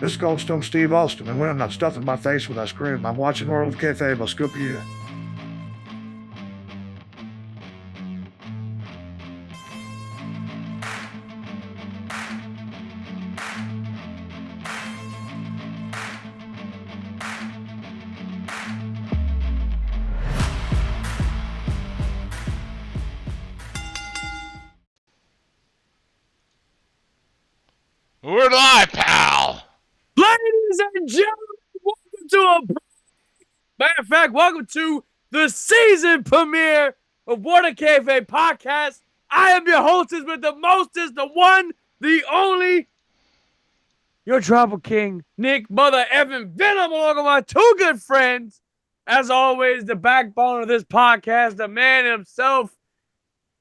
This is Gold Stone Steve Austin, and when I'm not stuffing my face with ice cream, I'm watching World of Kayfabe. I'll scoop you. We're live, pal. Ladies and gentlemen, welcome to matter of fact, welcome to the season premiere of What a Kayfabe podcast. I am your hostess with the mostest, the one, the only, your tribal king, Nick Mother Evan Venom, along with my two good friends. As always, the backbone of this podcast, the man himself,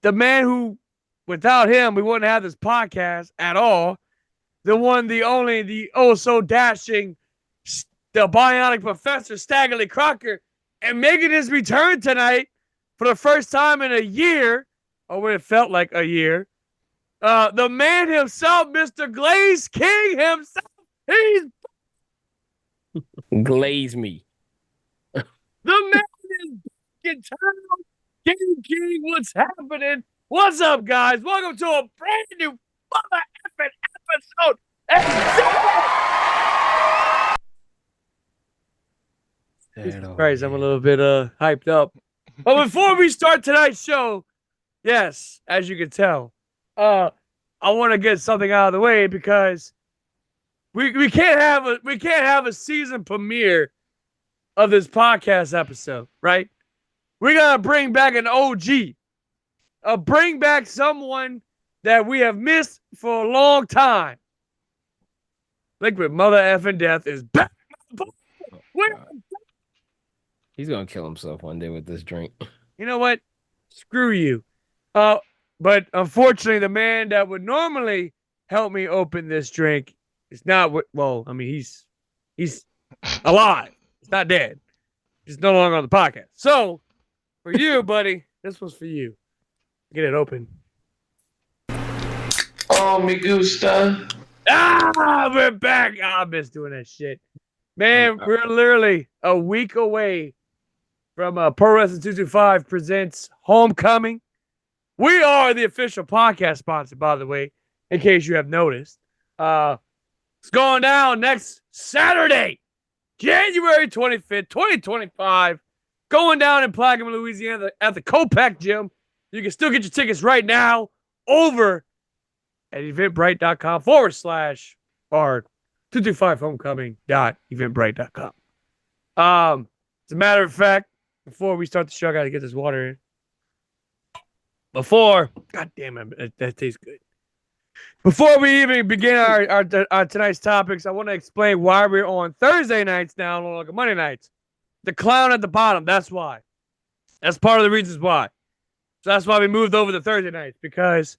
the man who, without him, we wouldn't have this podcast at all. The one, the only, the oh so dashing, the bionic Professor Staggerly Crocker, and making his return tonight for the first time in a year, or when it felt like a year. The man himself, Mr. Glaze King himself. He's Glaze me. the man is back in town. King, what's happening? What's up, guys? Welcome to a brand new mother effing episode. Jesus Christ, I'm a little bit hyped up. But before we start tonight's show, yes, as you can tell, I want to get something out of the way because we can't have a season premiere of this podcast episode, right? We gotta bring back an OG, bring back someone that we have missed for a long time. Liquid Mother Effing Death is back. He's gonna kill himself one day with this drink. You know what? Screw you. But unfortunately, the man that would normally help me open this drink is not. Well, I mean, he's alive. He's not dead. He's no longer on the podcast. So, for you, buddy, this was for you. Get it open. Oh, me gusta. We're back. I miss doing that shit. Man, we're literally a week away from Pro Wrestling 225 presents Homecoming. We are the official podcast sponsor, by the way, in case you have noticed. It's going down next Saturday, January 25th, 2025. Going down in Plaquemine, Louisiana at the Copac Gym. You can still get your tickets right now over at eventbrite.com /or 225homecoming.eventbrite.com. As a matter of fact, before we start the show, I got to get this water in. God damn it, that tastes good. Before we even begin our tonight's topics, I want to explain why we're on Thursday nights now, no longer Monday nights. The clown at the bottom, that's why. That's part of the reasons why. So that's why we moved over to Thursday nights, because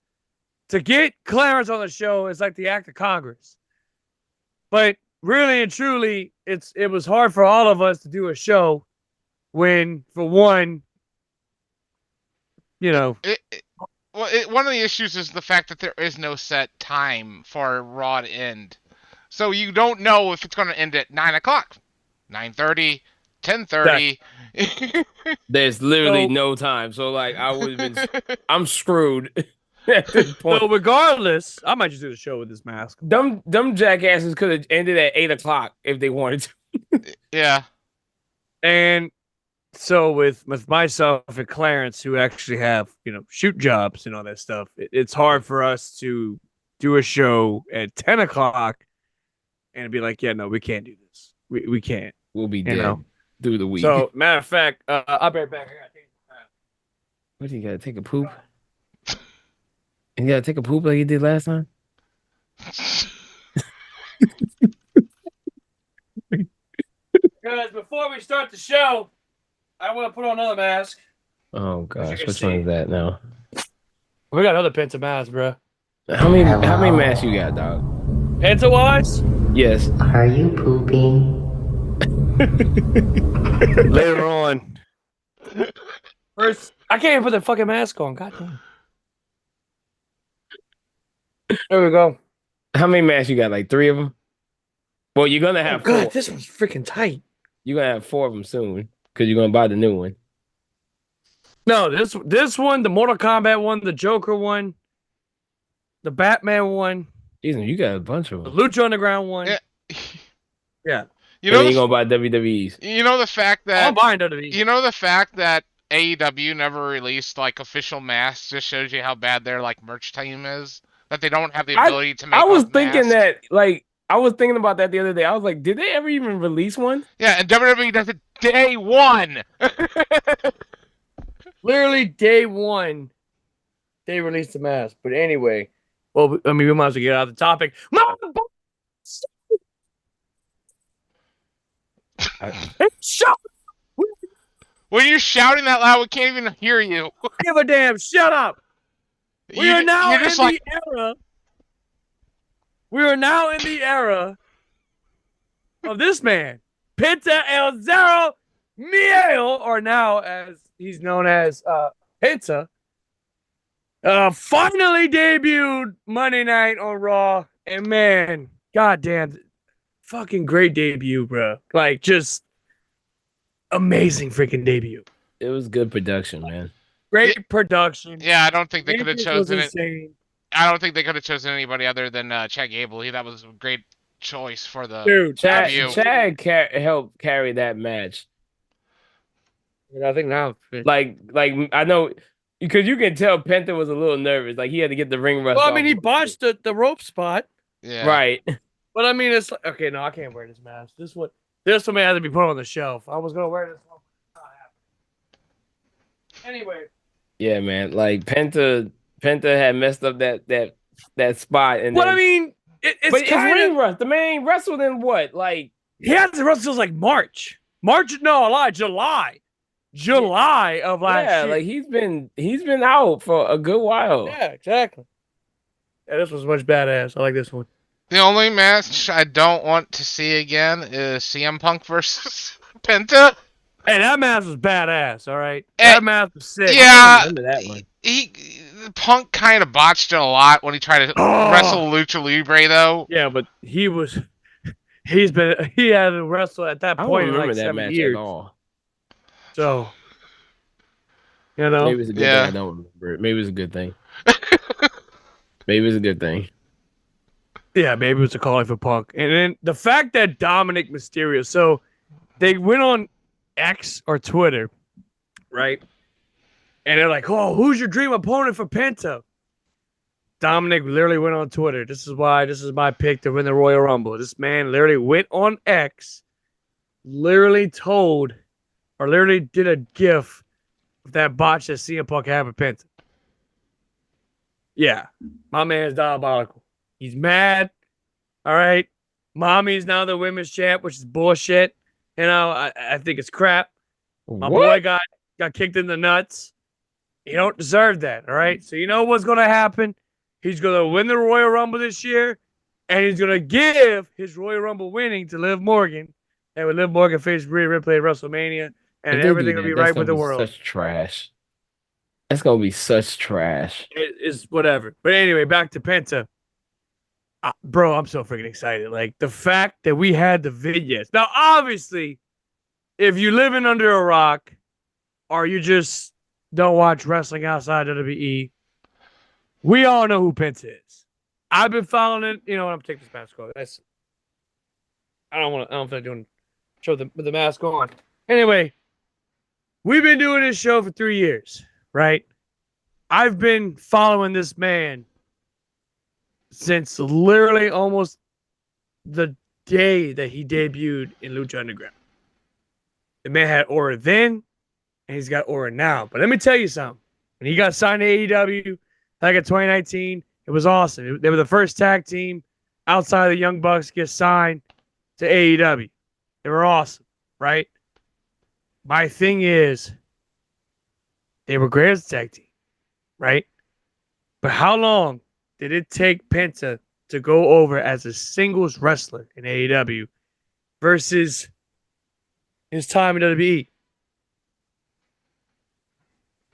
to get Clarence on the show is like the act of Congress. But really and truly, it was hard for all of us to do a show when, for one, you know. One of the issues is the fact that there is no set time for Raw to end. So you don't know if it's going to end at 9 o'clock, 9:30, 10:30. There's literally no time. So, like, I'm screwed at this point. So regardless, I might just do the show with this mask. Dumb jackasses could have ended at 8 o'clock if they wanted to. Yeah. And so with myself and Clarence, who actually have, shoot jobs and all that stuff, it's hard for us to do a show at 10 o'clock and be like, yeah, no, we can't do this. We can't. We'll be dead through the week. So, matter of fact, I'll be right back. I gotta take a nap. What, do you gotta take a poop? And you gotta take a poop like you did last time? Because before we start the show, I want to put on another mask. Oh gosh, which one is that now? We got another Penta mask, bro. How many masks you got, dog? Penta wise? Yes. Are you pooping? Later on. First, I can't even put the fucking mask on. God damn. There we go. How many masks you got? Like 3 of them? Well, you're gonna Oh have God, four. this one's freaking tight. You're gonna have 4 of them soon because you're gonna buy the new one. No, this one, the Mortal Kombat one, the Joker one, the Batman one, Jesus, you got a bunch of the them. Lucha Underground one. Yeah. Yeah. You And then know, you're gonna buy WWE's. you know the fact I'm that buying WWE. you know the fact that AEW never released like official masks just shows you how bad their like merch team is. That they don't have the ability to make. I was up thinking masks. that, like, I was thinking about that the other day. I was like, did they ever even release one? Yeah, and WWE does it day one. Literally day one, they released the mask. But anyway, well, I mean, we might as well get out of the topic. Shut When you're shouting that loud, we can't even hear you. give a damn. Shut up. We are now in the era. We are now in the era of this man, Penta El Zero Miedo, or now as he's known as Penta. Finally debuted Monday night on Raw, and man, goddamn, fucking great debut, bro. Like, just amazing freaking debut. It was good production, man. Great production. Yeah, I don't think they could have Entrance was chosen it. insane. I don't think they could have chosen anybody other than Chad Gable. That was a great choice for the Dude, debut. Chad helped carry that match. I think now, Like I know because you can tell Penta was a little nervous. Like he had to get the ring rust. well, I off. mean, he botched the rope spot, Yeah. Right. but I mean, it's like, okay. No, I can't wear this mask. This one may have to be put on the shelf. I was gonna wear this one. Anyway, Yeah, man. Like Penta had messed up that spot, and but then, I mean, but it's it's kind ring of rust. The man ain't wrestled in what, like he had to wrestle like March. No, a lie, July of last yeah, year. like he's been out for a good while. Yeah, exactly. Yeah, this was much badass. I like this one. The only match I don't want to see again is CM Punk versus Penta. Hey, that mask was badass. All right, Eh, that mask was sick. Yeah, I remember that one. Punk kind of botched it a lot when he tried to wrestle Lucha Libre though. Yeah, but he had to wrestle at that I don't point in remember like that 7 match years. at all. So, you know, Maybe it's a good Yeah. thing I don't remember it. Maybe it's a good thing. Maybe it's a good thing. yeah, maybe it was a calling for Punk. And then the fact that Dominic Mysterio, so they went on X or Twitter, right? And they're like, "Oh, who's your dream opponent for Penta?" Dominic literally went on Twitter. This is my pick to win the Royal Rumble. This man literally went on X, literally did a GIF of that botch that CM Punk had with Penta. Yeah, my man's diabolical. He's mad. All right. Mommy's now the women's champ, which is bullshit. You know, I think it's crap. My boy got kicked in the nuts. You don't deserve that. All right. So you know what's gonna happen? He's gonna win the Royal Rumble this year, and he's gonna give his Royal Rumble winning to Liv Morgan. And with Liv Morgan face Rhea Ripley at WrestleMania, and If they everything do will be that, that's right with the gonna be world. Such trash. That's gonna be such trash. It's whatever. But anyway, back to Penta. Bro, I'm so freaking excited. Like the fact that we had the vignettes. Now, obviously, if you're living under a rock or you just don't watch wrestling outside of WWE, we all know who Penta is. I've been following it. You know what? I'm taking this mask off. I don't feel like doing show the mask on. Anyway, we've been doing this show for 3 years, right? I've been following this man since literally almost the day that he debuted in Lucha Underground. The man had aura then, and he's got aura now. But let me tell you something. When he got signed to AEW, like in 2019, it was awesome. They were the first tag team outside of the Young Bucks to get signed to AEW. They were awesome, right? My thing is, they were great as a tag team, right? But how long did it take Penta to go over as a singles wrestler in AEW versus his time in WWE?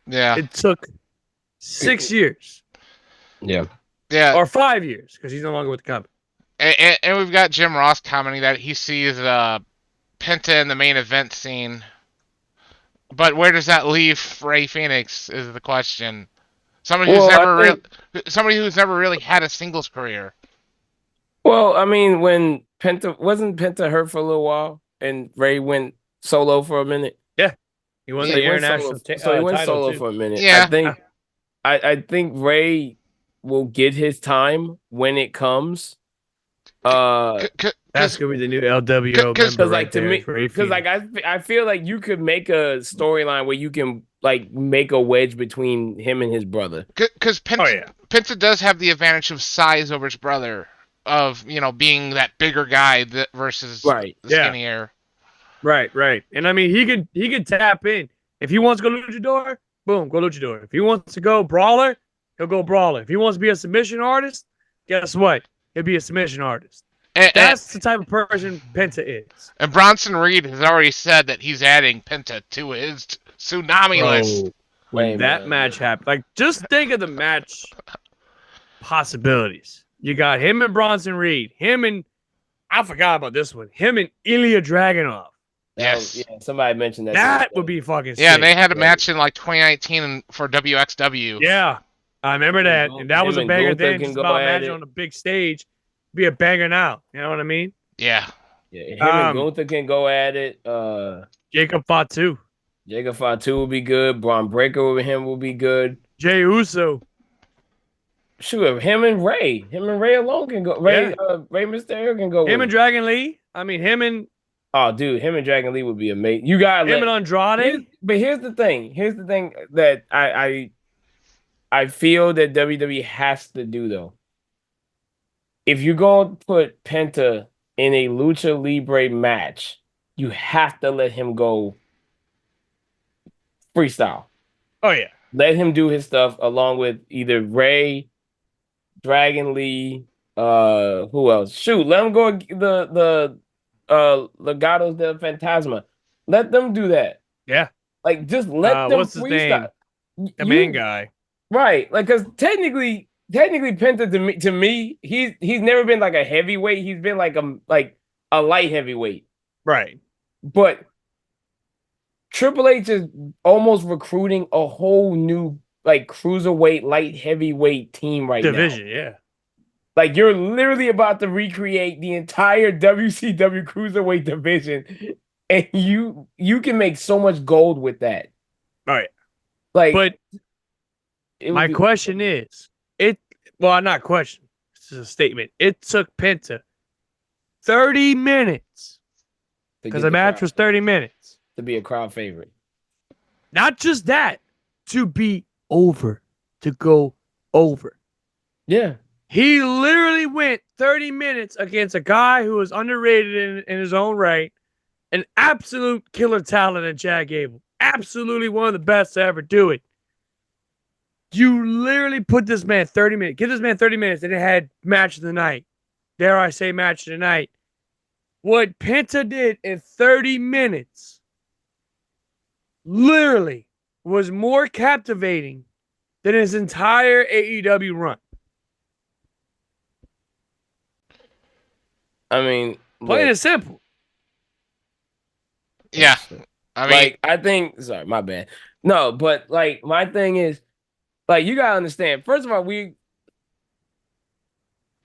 Yeah. It took 6 years Yeah. Yeah. or 5 years because he's no longer with the company. And we've got Jim Ross commenting that he sees Penta in the main event scene. But where does that leave Ray Phoenix is the question. Somebody who's Well, I never think. somebody who's never really had a singles career. Well, I mean, when Penta hurt for a little while, and Ray went solo for a minute. He won Yeah, the He went solo. international So he went title solo too. for a minute. Yeah. I think Ray will get his time when it comes. That's gonna be the new LWO Cause member like right to there. me, because like I feel like you could make a storyline where you can like make a wedge between him and his brother. Because Penta does have the advantage of size over his brother, of being that bigger guy versus Right. the skinnier. Right. And I mean, he could tap in if he wants to go luchador. Boom, go luchador. If he wants to go brawler, he'll go brawler. If he wants to be a submission artist, guess what? He'll be a submission artist. That's the type of person Penta is. And Bronson Reed has already said that he's adding Penta to his tsunami list. When that match happened, like just think of the match possibilities. You got him and Bronson Reed, I forgot about this one. Him and Ilya Dragunov. Yes. Yeah, somebody mentioned that. That would be fucking sick. Yeah, they had a match in like 2019 for WXW. Yeah, I remember that. And that was a banger then. Just about imagine on a big stage. Be a banger now. You know what I mean? Yeah. Yeah, him and Gunther can go at it. Jacob Fatu. Jacob Fatu will be good. Braun Breaker with him will be good. Jey Uso. Sure, him and Ray alone can go. Ray Mysterio can go. Him and Dragon Lee. I mean, him and him and Dragon Lee would be amazing. You got him and Andrade. But here's the thing. Here's the thing that I feel that WWE has to do though. If you're going to put Penta in a Lucha Libre match, you have to let him go freestyle. Oh yeah. Let him do his stuff along with either Ray, Dragon Lee, who else? Shoot, let him go the Legados del Fantasma. Let them do that. Yeah. Like just let them what's his freestyle. name? The main guy. Right. Like cuz technically Penta to me, he's never been like a heavyweight. He's been like a light heavyweight. Right. But Triple H is almost recruiting a whole new like cruiserweight, light heavyweight team right now. Division, yeah. Like you're literally about to recreate the entire WCW cruiserweight division, and you can make so much gold with that. All right. Like, but my question is, not question. This is a statement. It took Penta 30 minutes because the match was 30 minutes to be a crowd favorite. Not just that, to be over, to go over. Yeah. He literally went 30 minutes against a guy who was underrated in his own right, an absolute killer talent in Chad Gable. Absolutely one of the best to ever do it. You literally put this man 30 minutes. Give this man 30 minutes, and it had match of the night. Dare I say match of the night. What Penta did in 30 minutes literally was more captivating than his entire AEW run. I mean, plain and simple. Yeah. I mean, like, I think, sorry, my bad. No, but like, my thing is, like, you gotta understand, first of all,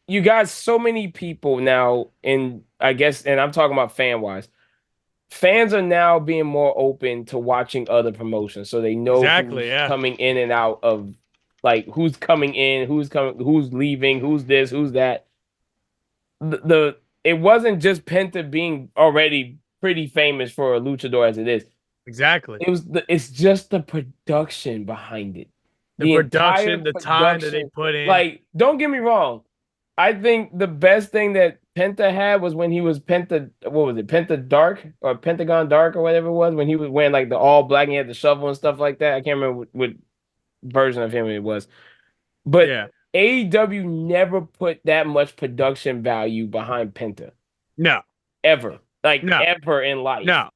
you got so many people now in, I guess, and I'm talking about fan-wise. Fans are now being more open to watching other promotions, so they know who's coming in and out of, like, who's coming in, who's leaving, who's this, who's that. It wasn't just Penta being already pretty famous for a luchador as it is. Exactly. It's just the production behind it. The production, the time that they put in. Like, don't get me wrong. I think the best thing that Penta had was when he was Penta Dark or Pentagon Dark or whatever it was, when he was wearing like the all black and he had the shovel and stuff like that. I can't remember what version of him it was. But yeah. AEW never put that much production value behind Penta. No. Ever. Ever in life. No.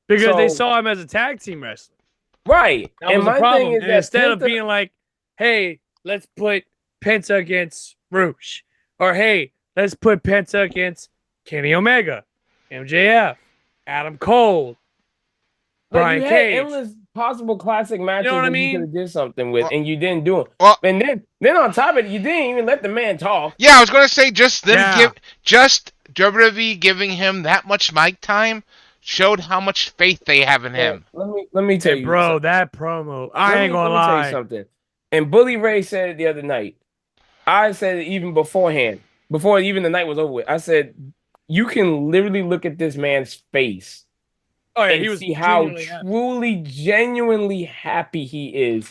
Because they saw him as a tag team wrestler. Right. That was the problem. Thing is that instead of being like, hey, let's put Penta against Roosh. Or hey, let's put Penta against Kenny Omega, MJF, Adam Cole, Brian you had Cage. endless possible classic matches what I that you mean? could have did something with, Well- and you didn't do it. Well, And then on top of it, you didn't even let the man talk. yeah, I was gonna say just them Yeah. just WWE giving him that much mic time showed how much faith they have in him. Let me tell Hey, you, bro, that promo. I ain't gonna let me tell you lie. something. And Bully Ray said it the other night. I said it even beforehand, before even the night was over with. I said, you can literally look at this man's face Oh, yeah, and he was see how genuinely happy. truly, genuinely happy he is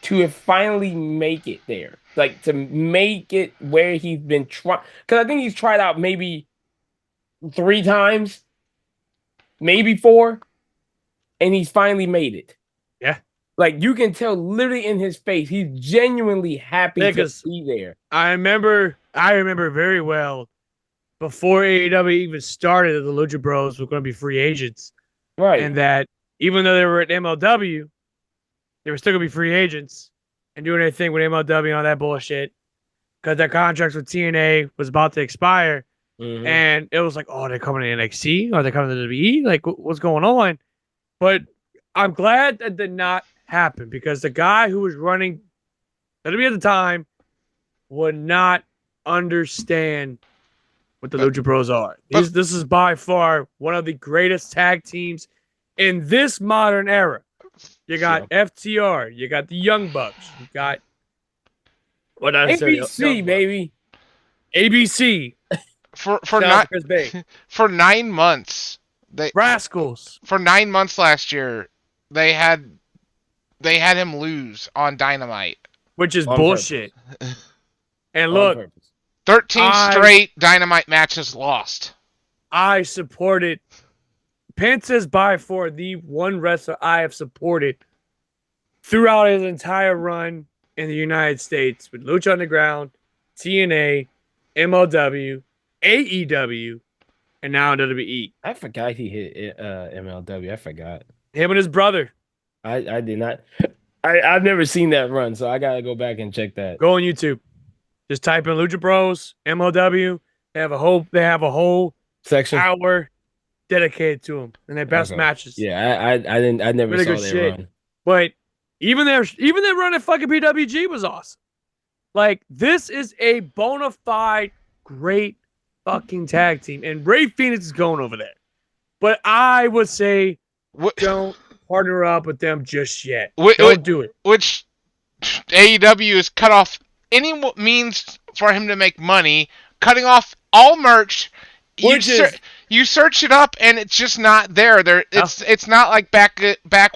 to have finally make it there. Like, to make it where he's been trying. Because I think he's tried out maybe 3 times, maybe 4, and he's finally made it. Yeah. Like, you can tell literally in his face, he's genuinely happy Yeah, to 'cause be there. I remember very well before AEW even started that the Lucha Bros were going to be free agents. Right. And that even though they were at MLW, they were still going to be free agents and doing anything with MLW on that bullshit because their contracts with TNA was about to expire. Mhm. And it was like, oh, they're coming to NXT? Are they coming to WWE? Like, what's going on? But I'm glad that did not happen because the guy who was running WWE at the time would not understand what the Lucha Bros are. This is by far one of the greatest tag teams in this modern era. You got FTR, you got the Young Bucks, you got what I said, ABC, baby. ABC. For Shout out to Chris Bay. for 9 months, Rascals. for 9 months last year, they had him lose on Dynamite. Which is On bullshit. And On look, purpose. 13 straight Dynamite matches lost. I supported Penta's by far the one wrestler I have supported throughout his entire run in the United States with Lucha Underground, TNA, MLW, AEW, and now WWE. I forgot he hit MLW. I forgot. Him and his brother. I did not. I've never seen that run, so I gotta go back and check that. Go on YouTube. Just type in Lucha Bros, MLW. They have a whole Section. hour dedicated to them and their best matches. Yeah, I never Really saw good their shit. run. But even their run at fucking PWG was awesome. Like, this is a bona fide great fucking tag team. And Ray Phoenix is going over there. But I would say don't partner up with them just yet. Don't do it. Which AEW has cut off any means for him to make money, cutting off all merch. You search it up and it's just not there. It's not like back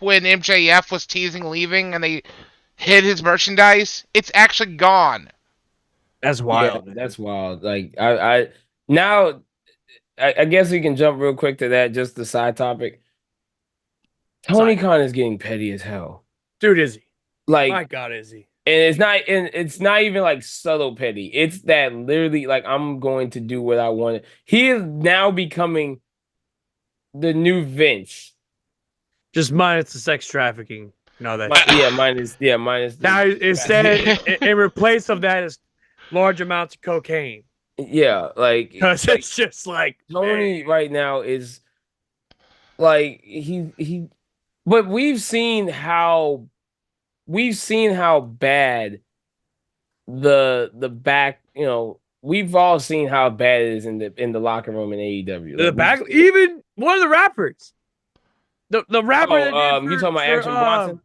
when MJF was teasing leaving and they hid his merchandise. It's actually gone. That's wild. Yeah, that's wild. Like I guess we can jump real quick to that, just the side topic. Tony Khan is getting petty as hell. Dude, is he? Like, my God, is he? And it's not even like subtle petty. It's that literally like, I'm going to do what I want. He is now becoming the new Vince. Just minus the sex trafficking. No, that minus now instead in replace of that is large amounts of cocaine. Yeah, like because it's just like Tony right now is like he but we've seen how bad the back, we've all seen how bad it is in the locker room in AEW. The back, even one of the rappers. The rapper you talking about Action Bronson?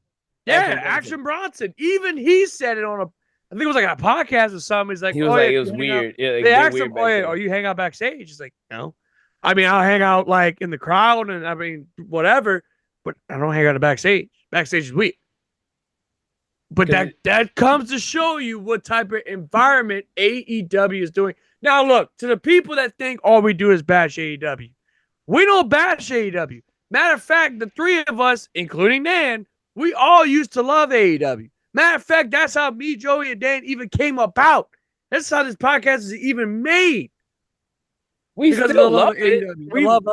Yeah, Action Bronson. Even he said it on I think it was like a podcast or something. He's like, he was like, it was weird. Yeah, they asked him, are you hanging out backstage? He's like, no. I mean, I'll hang out like in the crowd and I mean, whatever, but I don't hang out backstage. Backstage is weird. But that comes to show you what type of environment AEW is doing. Now, look, to the people that think all we do is bash AEW, we don't bash AEW. Matter of fact, the three of us, including Dan, we all used to love AEW. Matter of fact, that's how me, Joey, and Dan even came about. That's how this podcast is even made. We still love it. We love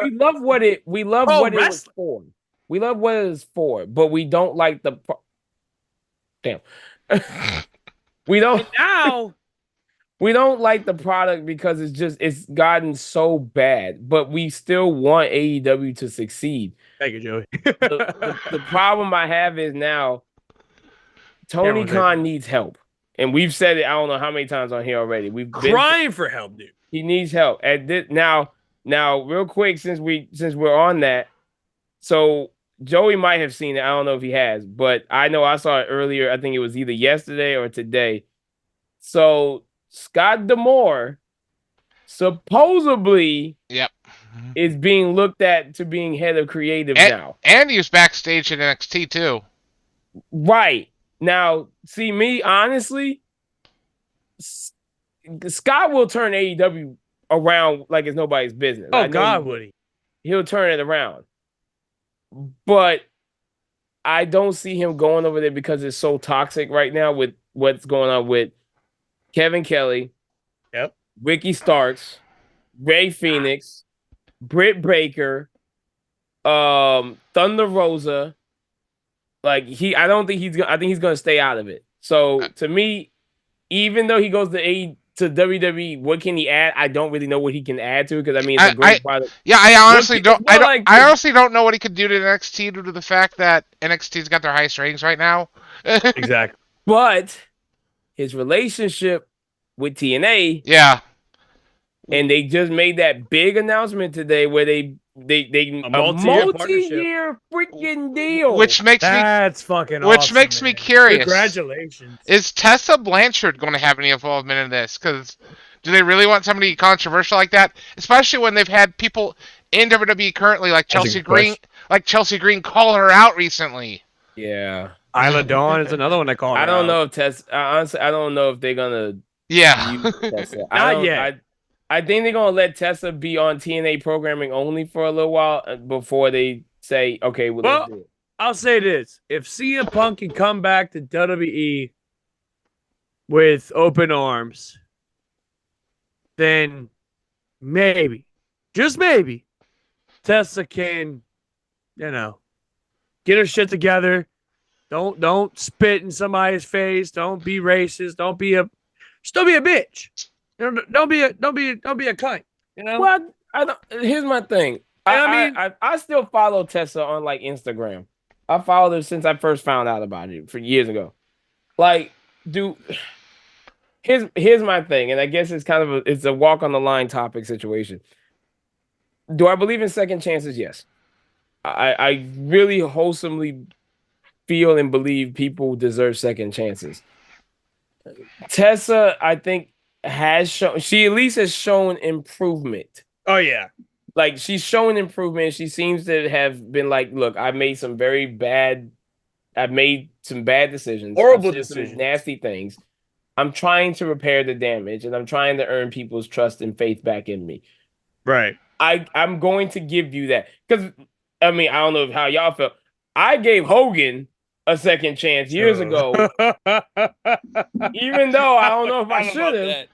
what it was for. We love what it is for, but we don't like the damn. We don't We don't like the product because it's gotten so bad, but we still want AEW to succeed. Thank you, Joey. The problem I have is now Tony Cameron's Khan right. needs help. And we've said it, I don't know how many times on here already. We've been Crying for help, dude. he needs help. At this, now, real quick, since we're on that, so Joey might have seen it. I don't know if he has, but I know I saw it earlier. I think it was either yesterday or today. So Scott D'Amore supposedly Yep. is being looked at to being head of creative now. And he was backstage at NXT too. Right. Now, see me, honestly, Scott will turn AEW around like it's nobody's business. Oh, God, would he? He'll turn it around. But I don't see him going over there because it's so toxic right now with what's going on with Kevin Kelly, Yep, Ricky Starks, Ray Phoenix, Britt Baker, Thunder Rosa. Like I think he's gonna stay out of it. So to me, even though he goes to WWE, what can he add? I don't really know what he can add to it because I mean it's a great product. Yeah, I honestly don't. I honestly don't know what he could do to NXT due to the fact that NXT's got their highest ratings right now. exactly. But his relationship with TNA, Yeah, and they just made that big announcement today where they a multi-year freaking deal, which makes That's fucking which awesome, makes man. me curious. Congratulations. Is Tessa Blanchard going to have any involvement in this? Because do they really want somebody controversial like that? Especially when they've had people in WWE currently, like Chelsea Green, call her out recently. Yeah, Isla Dawn is another one I call. I don't know if Tess. Honestly, I don't know if they're gonna. Yeah, use Tessa. Not yet. I think they're gonna let Tessa be on TNA programming only for a little while before they say, okay, let's do it. I'll say this: if CM Punk can come back to WWE with open arms, then maybe, just maybe, Tessa can, get her shit together. Don't spit in somebody's face. Don't be racist. Don't be a bitch. Don't be a cunt. Well, here's my thing. I still follow Tessa on like Instagram. I followed her since I first found out about it for years ago. Like, here's my thing, and I guess it's kind of it's a walk on the line topic situation. Do I believe in second chances? Yes. I really wholesomely feel and believe people deserve second chances. Tessa, I think, she at least has shown improvement. Oh yeah. Like she's showing improvement. She seems to have been like, look, I've made some bad decisions. Horrible I've said some decisions. nasty things. I'm trying to repair the damage and I'm trying to earn people's trust and faith back in me. Right. I'm going to give you that. Because I mean, I don't know how y'all felt. I gave Hogan a second chance years ago. Even though I don't know if I should have.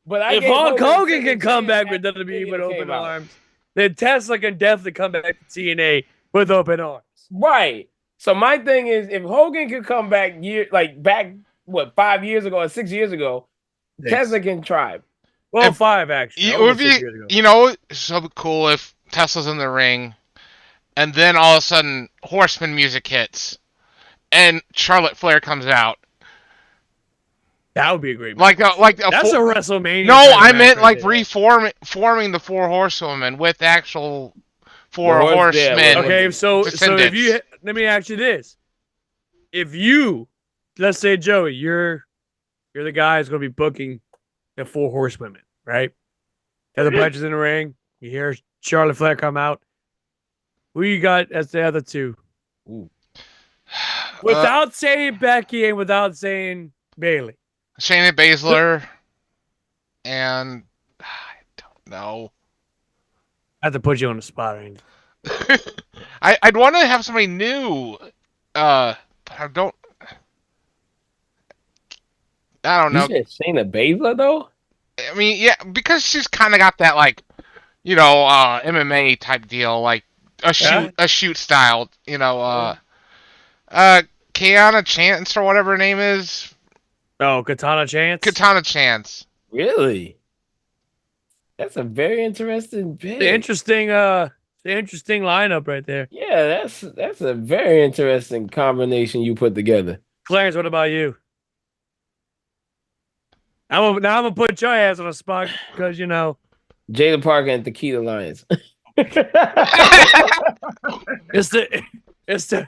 But if Hulk Hogan can come back with WWE with open arms, then Tesla can definitely come back to TNA with open arms. Right. So my thing is, if Hogan could come back 5 years ago or 6 years ago, Tesla can try. Well, 5 actually. It would be, so cool if Tesla's in the ring, and then all of a sudden Horseman music hits, and Charlotte Flair comes out. That would be a great match. That's a WrestleMania. No, I meant like forming the Four Horsewomen with actual Four Horsemen. Okay, so if you let me ask you this: if you, let's say Joey, you're the guy who's going to be booking the Four Horsewomen, right? The punches in the ring. You hear Charlotte Flair come out. Who you got as the other two? Ooh. Without saying Becky and without saying Bayley. Shayna Baszler, and I don't know. I have to put you on the spot. I'd want to have somebody new, but I don't know. You said Shayna Baszler though? I mean, yeah, because she's kind of got that MMA type deal, like a shoot style, Kiana Chance or whatever her name is. Oh, Katana Chance? Katana Chance. Really? That's a very interesting pick. The interesting lineup right there. Yeah, that's a very interesting combination you put together. Clarence, what about you? I'm gonna put your ass on a spot because Jada Parker and Tequila Lions. it's the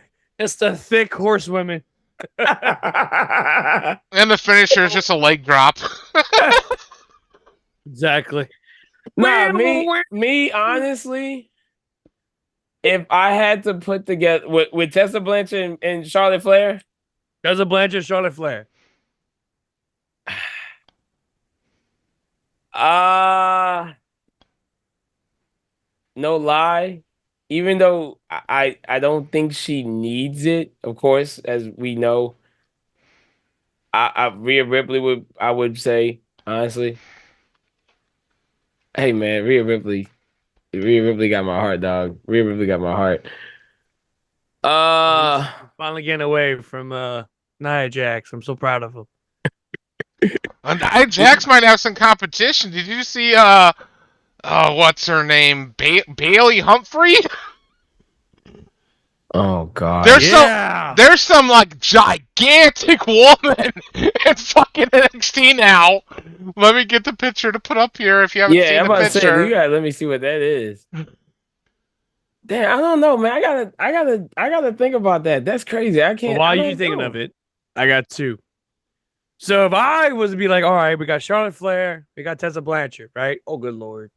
thick horsewomen. And the finisher is just a leg drop. Exactly. Nah, me, honestly, if I had to put together with Tessa Blanchard and Charlotte Flair, Tessa Blanchard, Charlotte Flair. No lie, even though I don't think she needs it, of course, as we know. Rhea Ripley I would say, honestly. Hey man, Rhea Ripley got my heart, dog. Rhea Ripley got my heart. Finally getting away from Nia Jax. I'm so proud of him. And Jax might have some competition. Did you see what's her name? Bailey Humphrey? Oh god. There's some like gigantic woman in fucking NXT now. Let me get the picture to put up here if you haven't seen I'm the about to say, picture. you gotta let me see what that is. Damn, I don't know, man. I gotta think about that. That's crazy. I can't. Well, while I you're don't thinking know. of it, I got two. So if I was to be like, all right, we got Charlotte Flair, we got Tessa Blanchard, right? Oh, good lord.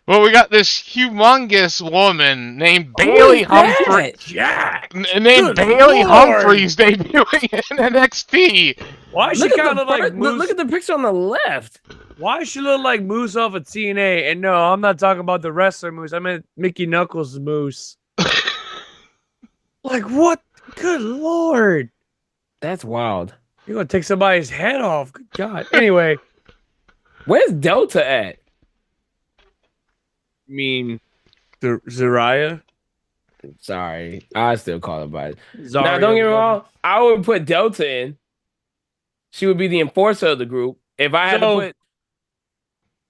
Well, we got this humongous woman named Bailey Humphrey. Jack. Named Bailey Humphreys debuting in NXT. Why she Look kind at of like Moose? look at the picture on the left. Why she look like Moose off of TNA? And no, I'm not talking about the wrestler Moose. I meant Mickey Knuckles Moose. Like what? Good lord. That's wild. You're gonna take somebody's head off. Good God. Anyway, Where's Delta at? I mean, Zariah. Sorry, I still call her by it. Zarya, Now, don't get me whatever. wrong. I would put Delta in. She would be the enforcer of the group. If I had to put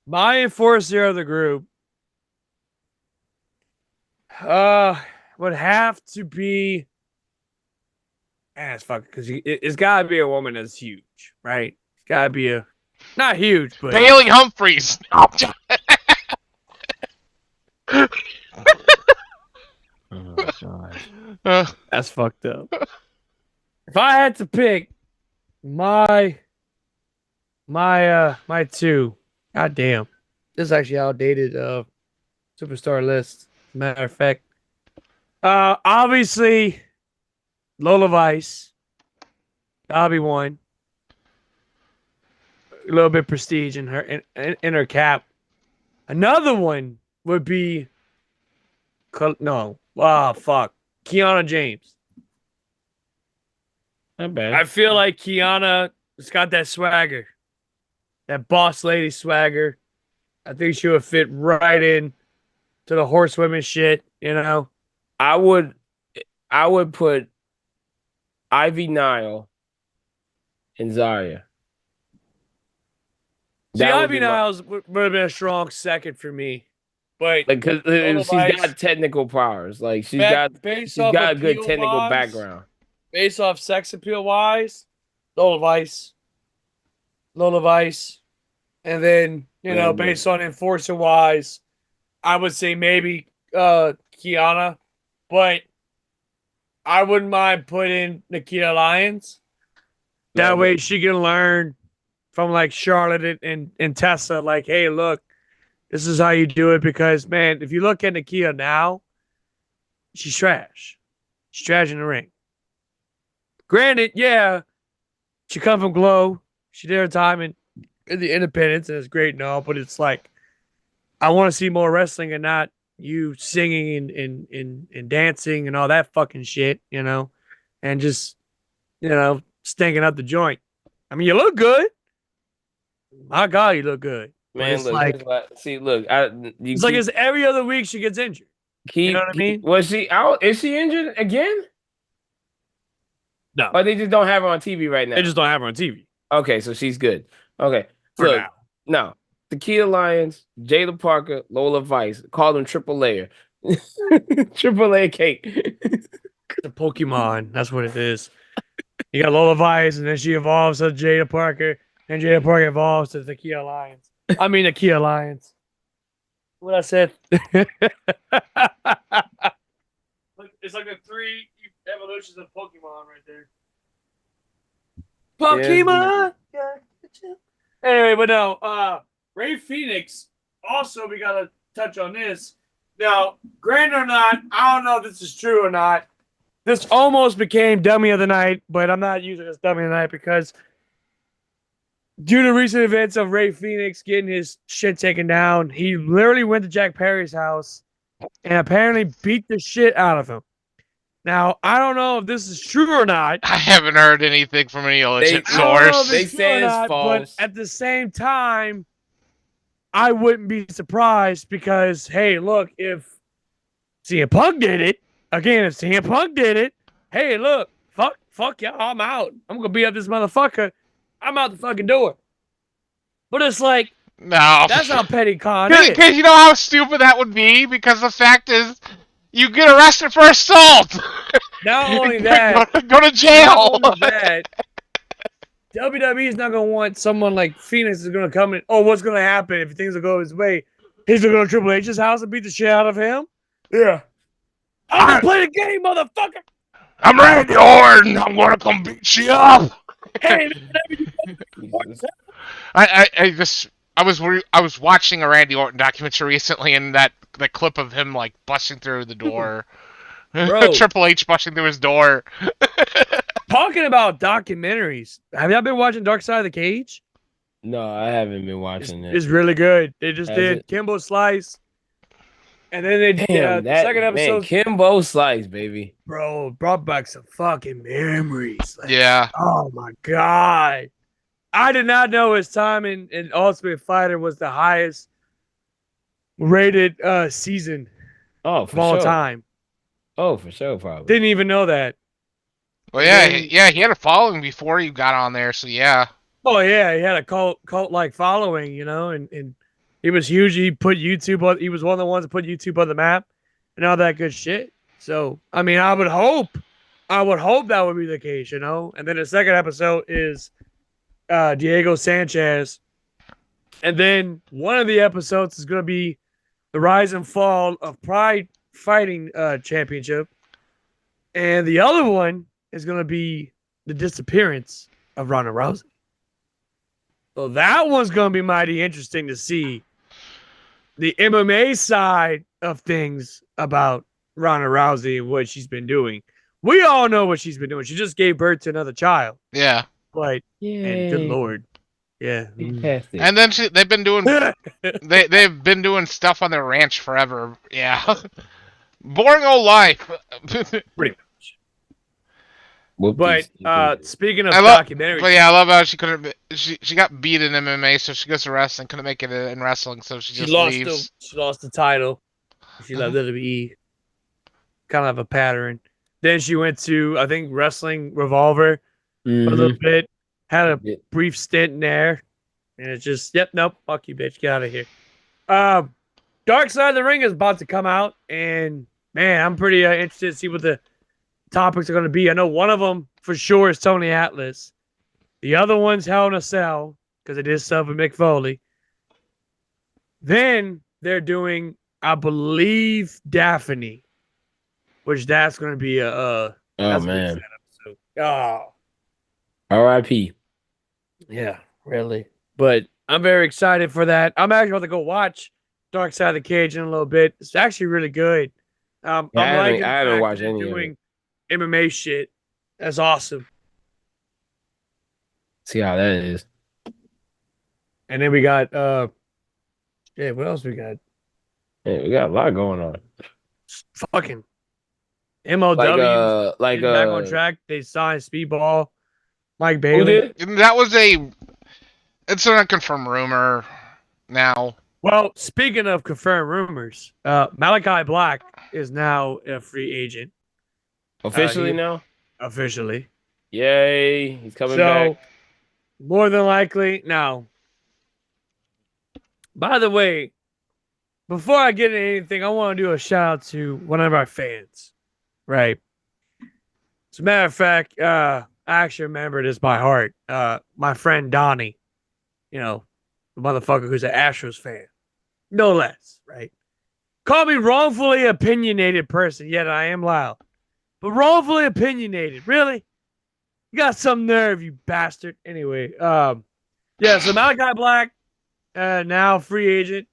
my enforcer of the group, would have to be. It's fucking because it's gotta be a woman that's huge, right? It's gotta be not huge, but Bailey Humphreys. Oh gosh. that's fucked up. If I had to pick my two, goddamn, this is actually outdated superstar list. Matter of fact, obviously Lola Vice, that'll be one. A little bit prestige in her in her cap. Another one would be Kiana James. Not bad. I feel like Kiana has got that swagger, that boss lady swagger. I think she would fit right in to the horsewomen shit. I would put Ivy Nile and Zarya. See, That would Ivy be my- Niles would have been a strong second for me, but because Lola she's Vice- got technical powers. Like she's got a good technical background. Based off sex appeal wise, Lola Vice, and then based on enforcer wise, I would say maybe Kiana, but I wouldn't mind putting Nikita Lyons. That way she can learn from like Charlotte and Tessa, like, hey, look, this is how you do it. Because man, if you look at Nikita now, she's trash. She's trash in the ring. Granted, yeah, she come from Glow. She did her time in the Independence, and it's great and all, but it's like I want to see more wrestling and not you singing and dancing and all that fucking shit, and just stinking up the joint. I mean, you look good. My God, you look good. Man, it's look, like- it's It's every other week she gets injured. You know what I mean? Was she out? Is she injured again? No. Or they just don't have her on TV right now? They just don't have her on TV. Okay, so she's good. Okay. For Look, now. no. Tequila Lions, Jada Parker, Lola Vice. Call them triple layer. Triple layer cake. The Pokemon. That's what it is. You got Lola Vice, and then she evolves to Jada Parker, and Jada Parker evolves to the Kia Lions. I mean, the Kia Lions. What I said. It's like the 3 evolutions of Pokemon right there. Pokemon. Anyway, but no, Ray Phoenix. Also, we gotta touch on this. Now, granted or not, I don't know if this is true or not. This almost became dummy of the night, but I'm not using this dummy of the night because due to recent events of Ray Phoenix getting his shit taken down, he literally went to Jack Perry's house and apparently beat the shit out of him. Now, I don't know if this is true or not. I haven't heard anything from any legit I don't know if source. They it's true say or it's not, but false. at the same time, I wouldn't be surprised because, hey, look, if CM Punk did it, again, if CM Punk did it, hey, look, fuck y'all, I'm out. I'm gonna beat up this motherfucker. I'm out the fucking door. But it's like, No. that's how petty Khan is. Because you know how stupid that would be? Because the fact is, you get arrested for assault. Not only that, go to jail. not only that, WWE is not gonna want someone like Phoenix is gonna come in. Oh, what's gonna happen if things will go his way? He's gonna go to Triple H's house and beat the shit out of him. Yeah. I'm gonna play the game, motherfucker. I'm Randy Orton. I'm gonna come beat you up. Hey, man, I was watching a Randy Orton documentary recently, and that clip of him like busting through the door, Bro. Triple H busting through his door. talking about documentaries. Have y'all been watching Dark Side of the Cage? No, I haven't been watching It's it. really good. They just Has did it? Kimbo Slice, and then they Damn, the that second episode. man, Kimbo Slice, baby. Bro, brought back some fucking memories. Like, Yeah. oh my god. I did not know his time in Ultimate Fighter was the highest rated season Oh, of for all sure. time. Oh, for sure, probably. Didn't even know that. Well, yeah, Then- he had a following before you got on there, so yeah. Oh yeah, he had a cult like following, you know, and he was huge. He put YouTube on. He was one of the ones that put YouTube on the map and all that good shit. So I mean, I would hope that would be the case, you know. And then the second episode is Diego Sanchez, and then one of the episodes is going to be the rise and fall of Pride Fighting Championship, and the other one is going to be the disappearance of Ronda Rousey. So that one's going to be mighty interesting to see the MMA side of things about Ronda Rousey and what she's been doing. We all know what she's been doing. She just gave birth to another child. Yeah. But, and good Lord. Yeah. Fantastic. And then they've been doing they've been doing stuff on their ranch forever. Yeah. Boring old life. But speaking of I love, documentaries, but yeah, I love how she couldn't. She got beat in MMA, so she goes to wrestling. Couldn't make it in wrestling, so she just leaves. she lost the title. She left WWE. Kind of a pattern. Then she went to, I think, Wrestling Revolver for a little bit. Had a brief stint in there. And it's just, nope, fuck you, bitch. Get out of here. Dark Side of the Ring is about to come out. And, man, I'm pretty interested to see what the topics are going to be. I know one of them for sure is Tony Atlas. The other one's Hell in a Cell, because it is stuff with Mick Foley. Then they're doing, I believe, Daphne, which that's going to be a oh man, oh, R.I.P. Yeah, really. But I'm very excited for that. I'm actually about to go watch Dark Side of the Cage in a little bit. It's actually really good. I haven't watched any of it. MMA shit. That's awesome. See how that is. And then we got what else we got? Yeah, we got a lot going on. Fucking MLW like back on track. They signed Speedball, Mike Bailey. Who did? That was it's an unconfirmed rumor now. Well, speaking of confirmed rumors, Malachi Black is now a free agent. Officially now? Officially. Yay. He's coming back. More than likely, now, By the way, before I get into anything, I want to do a shout out to one of our fans. Right. As a matter of fact, I actually remember this by heart. My friend Donnie, the motherfucker who's an Astros fan, no less, right? Call me wrongfully opinionated person, yet I am loud. But wrongfully opinionated, really? You got some nerve, you bastard. Anyway, so Malachi Black, now free agent,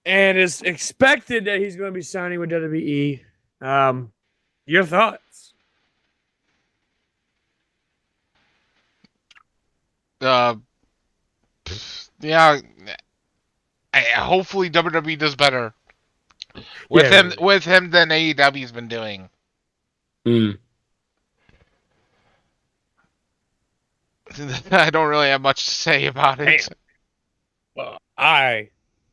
and it's expected that he's going to be signing with WWE. Your thoughts? Yeah. Hopefully WWE does better with him than AEW's been doing. I don't really have much to say about it. Well,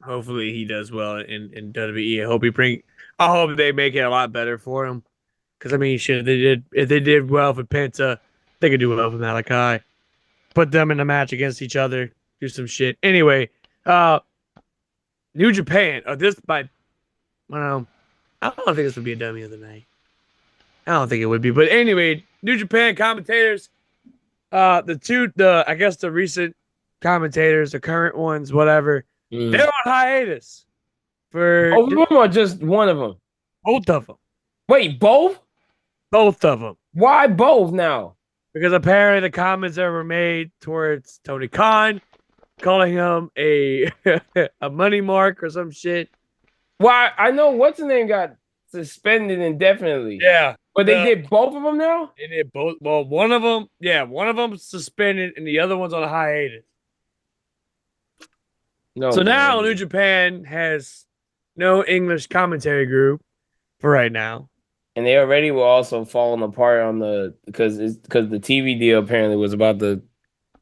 hopefully he does well in WWE. I hope they make it a lot better for him. Because I mean, shit, if they did well for Penta, they could do well for Malachi. Put them in a match against each other, do some shit. Anyway, New Japan. I don't think this would be a dummy of the night. I don't think it would be. But anyway, New Japan commentators. I guess the recent commentators, the current ones, whatever, they're on hiatus for Both of them or just one of them? both of them. Wait, both? Both of them. Why both now? Because apparently the comments that were made towards Tony Khan, calling him a money mark or some shit. Why? I know what's the name got suspended indefinitely. Yeah. But they did both of them now? They did both. Well, one of them suspended and the other one's on a hiatus. No. So now New Japan has no English commentary group for right now. And they already were also falling apart on because the TV deal apparently was about to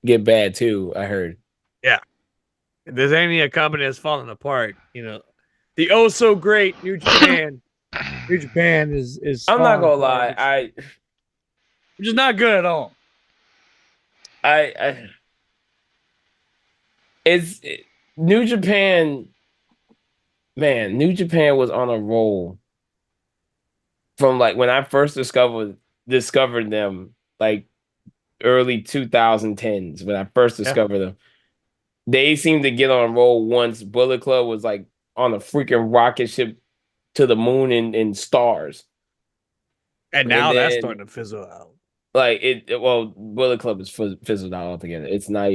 get bad too, I heard. Yeah. If there's any company that's falling apart, the oh so great New Japan. New Japan is I'm not gonna lie, which is not good at all. New Japan, man, New Japan was on a roll from like when I first discovered them, like early 2010s when I first discovered them. They seemed to get on a roll once Bullet Club was like on a freaking rocket ship to the moon and stars. And now that's starting to fizzle out. Like Bullet Club is fizzled out altogether. It's not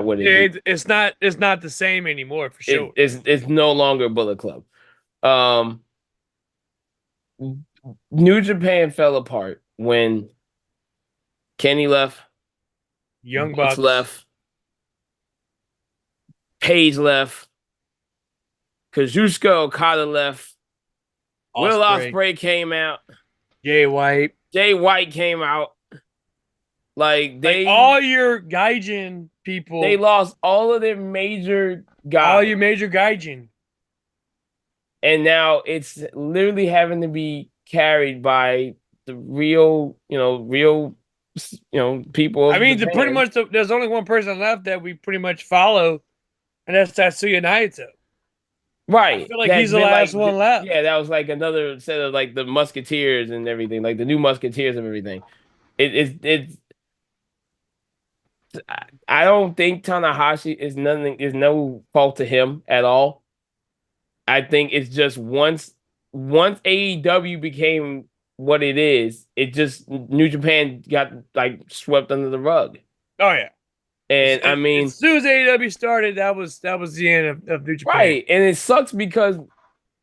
what it is. It's not the same anymore for sure. It's no longer Bullet Club. New Japan fell apart when Kenny left, Young Bucks left, Page left, Kazuchika Okada left, Will Ospreay came out, Jay White came out. Like all your Gaijin people, they lost all of their major guys. All your major Gaijin. And now it's literally having to be carried by the real people. I mean, pretty much there's only one person left that we pretty much follow, and that's Tatsuya Naito. Right. I feel like he's the last one left. Yeah, that was like another set of like the Musketeers and everything, like the new Musketeers of everything. It's I don't think Tanahashi is no fault to him at all. I think it's just once AEW became what it is, it just New Japan got like swept under the rug. Oh yeah. And I mean, as soon as AEW started, that was the end of New Japan. Right. And it sucks because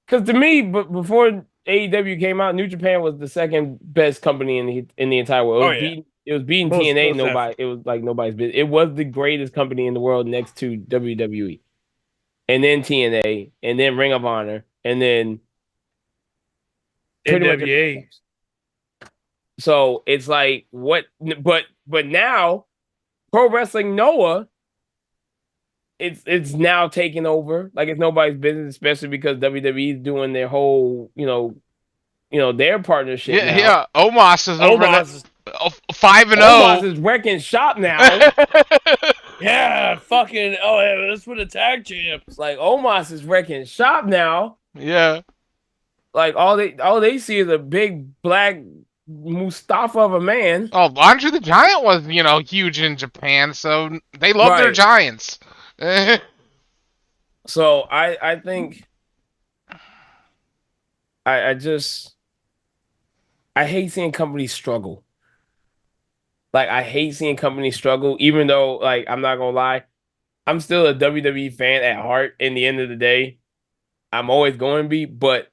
to me, but before AEW came out, New Japan was the second best company in the entire world. It was beating TNA. It was like nobody's business. It was the greatest company in the world next to WWE. And then TNA, and then Ring of Honor, and then NWA. So it's like what? But now, Pro Wrestling Noah, it's now taking over. Like it's nobody's business, especially because WWE is doing their whole, their partnership. Yeah. Omos is over. 5-0. Omos is wrecking shop now. Yeah, fucking. Oh, yeah, that's for the tag champs. Like Omos is wrecking shop now. Yeah. Like all they see is a big black Mustafa of a man. Oh, Andre the Giant was, huge in Japan, so they love their Right. giants. So I think I just I hate seeing companies struggle. Like I hate seeing companies struggle, even though like I'm not gonna lie, I'm still a WWE fan at heart. In the end of the day, I'm always going to be, but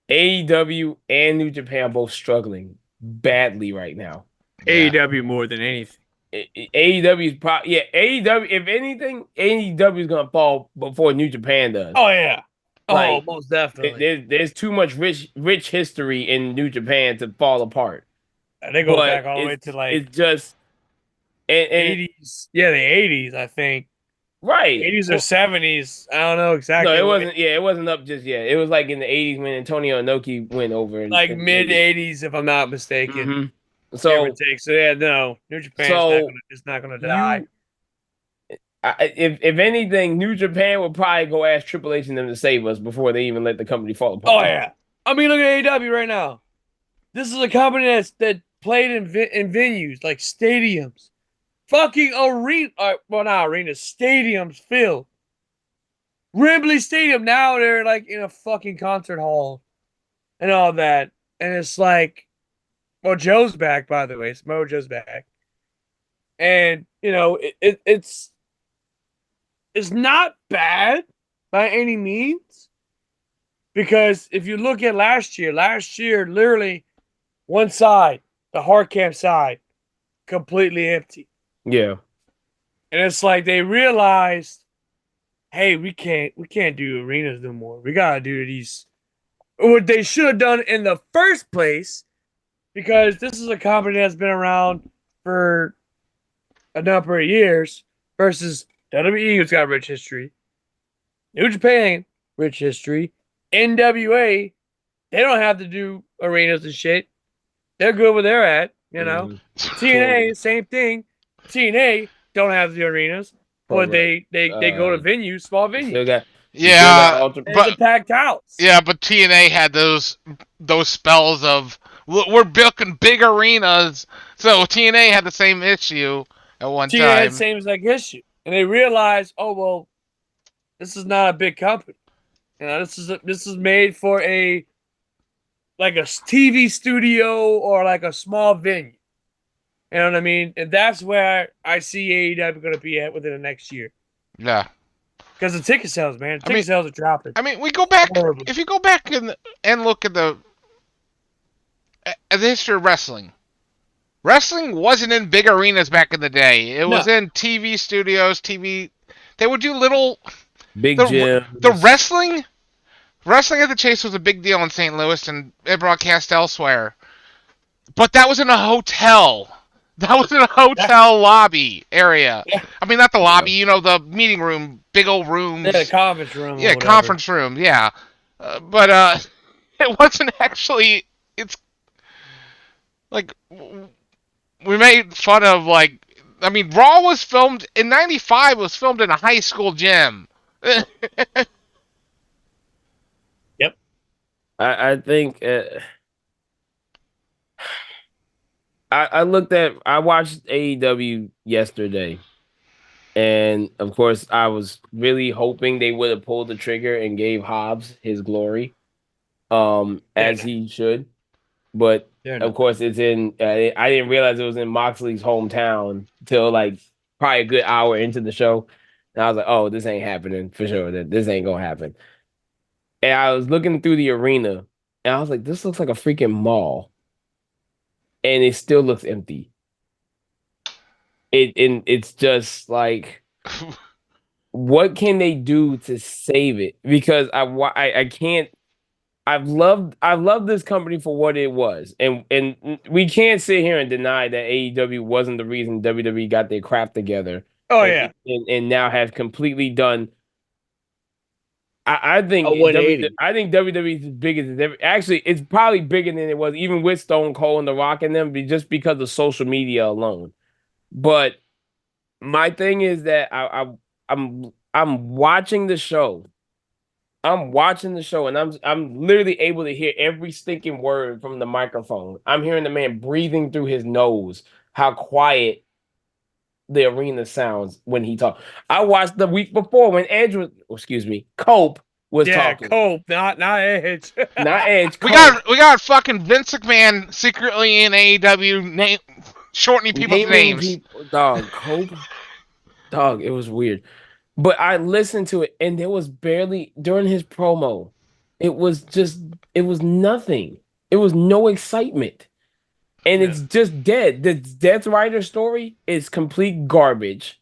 AEW and New Japan are both struggling badly right now. Yeah. AEW more than anything. AEW is probably AEW. If anything, AEW is gonna fall before New Japan does. Oh yeah. Like, Most definitely. There's too much rich history in New Japan to fall apart. They go But back all the way to like it's just and 80s. Yeah, the 80s, I think. right 80s or 70s. I don't know exactly. No, it wasn't. Yeah, it wasn't up just yet. It was like in the '80s when Antonio Inoki went over. Like mid 80s, if I'm not mistaken. Mm-hmm. Give So or take. So yeah, no, New Japan's not gonna die. If anything, New Japan would probably go ask Triple H and them to save us before they even let the company fall apart. Oh yeah. I mean, look at AEW right now. This is a company that played in venues like stadiums, fucking arena. Well, not arenas, stadiums filled. Wembley Stadium. Now they're like in a fucking concert hall, and all that. And it's like, well, Joe's back, by the way. Mojo's back, and it's not bad by any means, because if you look at last year, literally one side, the hard camp side, completely empty. Yeah. And it's like they realized, hey, we can't do arenas no more. We gotta do these, what they should have done in the first place, because this is a company that's been around for a number of years versus WWE, who's got a rich history. New Japan, rich history. NWA, they don't have to do arenas and shit. They're good where they're at, TNA, same thing. TNA don't have the arenas, but they go to venues, small venues. Still got but the packed house. Yeah, but TNA had those spells of we're building big arenas, so TNA had the same issue at one TNA time. had the same exact issue, and they realized, oh well, this is not a big company. This is made for a TV studio or like a small venue. You know what I mean? And that's where I see AEW going to be at within the next year. Yeah. Because the ticket sales, man. Ticket sales are dropping. I mean, we go back. Horrible. If you go back and look at the history of wrestling, wrestling wasn't in big arenas back in the day. It was in TV studios, TV. They would do little big gyms. The wrestling at the Chase was a big deal in St. Louis, and it broadcast elsewhere. But that was in a hotel. That was in a hotel lobby area. Yeah. I mean, not the lobby, the meeting room, big old rooms. Yeah, the conference room. Yeah, conference room, yeah. But it wasn't actually, it's, like, we made fun of, like, I mean, Raw was filmed, in 95, was filmed in a high school gym. Yep. I think... I watched AEW yesterday, and of course I was really hoping they would have pulled the trigger and gave Hobbs his glory, as he should. But of course it's in. I didn't realize it was in Moxley's hometown till like probably a good hour into the show, and I was like, "Oh, this ain't happening for sure. This ain't gonna happen." And I was looking through the arena, and I was like, "This looks like a freaking mall." And it still looks empty. It's just like, what can they do to save it? Because I can't. I've loved this company for what it was, and we can't sit here and deny that AEW wasn't the reason WWE got their crap together. Oh and, yeah, and now have completely done. I think I think WWE is as big as it's ever. Actually, it's probably bigger than it was, even with Stone Cold and The Rock and them, just because of social media alone. But My thing is that I'm watching the show. I'm watching the show, and I'm literally able to hear every stinking word from the microphone. I'm hearing the man breathing through his nose. How quiet the arena sounds when he talks. I watched the week before when Cope was talking. Cope, not Edge. Not Edge. We Cope. got fucking Vince McMahon secretly in AEW shortening people's Naming names. people, dog. Cope, dog. It was weird, but I listened to it, and there was barely during his promo. It was nothing. It was no excitement, and it's just dead. The Death Rider story is complete garbage.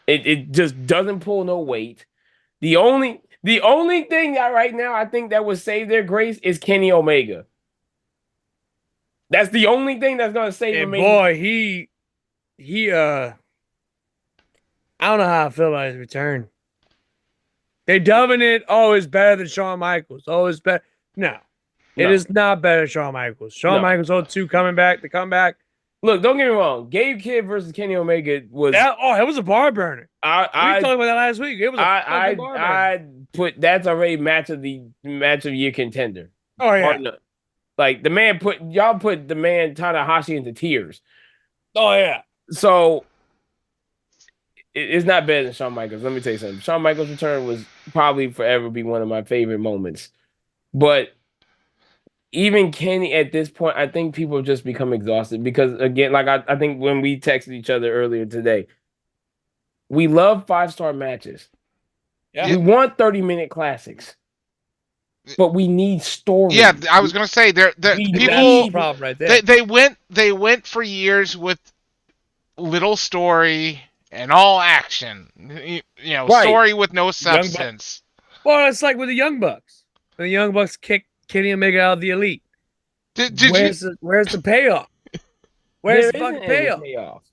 It just doesn't pull no weight. The only thing that right now I think that would save their grace is Kenny Omega. That's the only thing that's gonna save him. Boy, he I don't know how I feel about his return. They dubbing it, oh, it's better than Shawn Michaels. Oh, it's better. No. It is not better than Shawn Michaels. Shawn Michaels 02 coming back, the comeback. Look, don't get me wrong. Gabe Kidd versus Kenny Omega was it was a bar burner. We I talked about that last week. It was a fucking bar burner. I put that's already match of year contender. Oh yeah. Like the man put the man Tanahashi into tears. Oh yeah. So it's not better than Shawn Michaels. Let me tell you something. Shawn Michaels' return was probably forever be one of my favorite moments. But even Kenny at this point, I think people have just become exhausted because again, like I think when we texted each other earlier today, we love 5-star matches. Yeah. We want 30-minute classics. But we need story. Yeah, I was gonna say people problem right there. They went for years with little story and all action. You know, right. Story with no substance. Well, it's like with the Young Bucks. The Young Bucks kicked Kenny Omega out of the Elite. Where's the payoff? Where's the fucking payoff?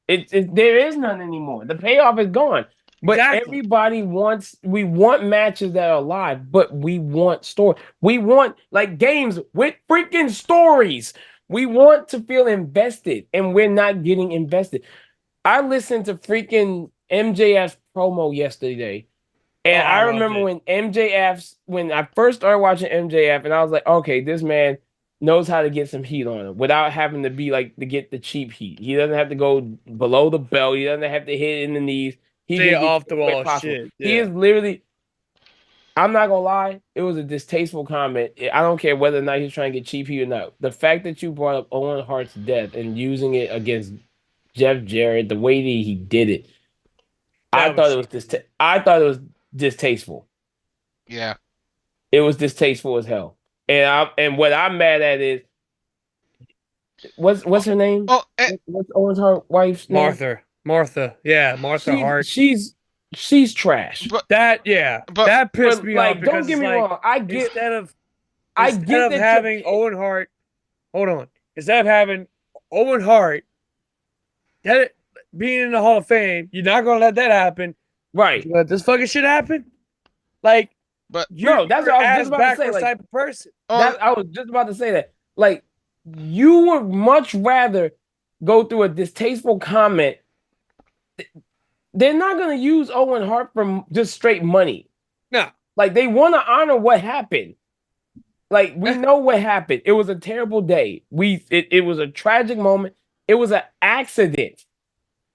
There is none anymore. The payoff is gone. But everybody we want matches that are live, but we want story. We want like games with freaking stories. We want to feel invested, and we're not getting invested. I listened to freaking MJF's promo yesterday, and I remember when I first started watching MJF, and I was like, okay, this man knows how to get some heat on him without having to be like to get the cheap heat. He doesn't have to go below the belt. He doesn't have to hit in the knees. He off the wall shit. Yeah. He is literally. I'm not gonna lie. It was a distasteful comment. I don't care whether or not he's trying to get cheap heat or not. The fact that you brought up Owen Hart's death and using it against Jeff Jarrett, the way that he did it, I thought it was distasteful. Yeah, it was distasteful as hell. And what I'm mad at is what's her name? What's Owen Hart's wife's name? Martha. Yeah, Martha Hart. She's trash. That pissed me off. Don't get me wrong. I get instead of having Owen Hart. Hold on. Instead of having Owen Hart being in the Hall of Fame, you're not gonna let that happen. Right. You let this fucking shit happen? Like, that's what I was just about to say. Like, type of person. I was just about to say that. Like, you would much rather go through a distasteful comment. They're not going to use Owen Hart for just straight money. No. Like, they want to honor what happened. Like, we know what happened. It was a terrible day. It was a tragic moment. It was an accident.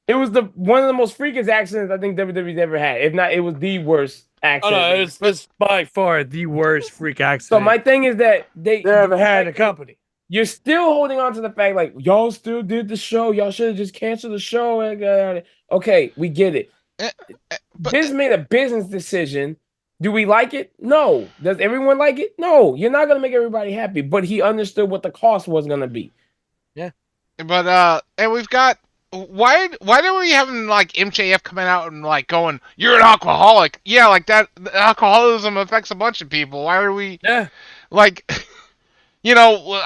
It was one of the most freakish accidents I think WWE's ever had. If not, it was the worst accident. Oh, no, it's by far the worst freak accident. So my thing is that they ever had in a company. You're still holding on to the fact, like, y'all still did the show. Y'all should have just canceled the show. Okay, we get it. This made a business decision. Do we like it? No. Does everyone like it? No. You're not going to make everybody happy. But he understood what the cost was going to be. Yeah. But, and we've got, why do we having, like, MJF coming out and, like, going, you're an alcoholic? Yeah, like, that alcoholism affects a bunch of people. Why are we, like... You know,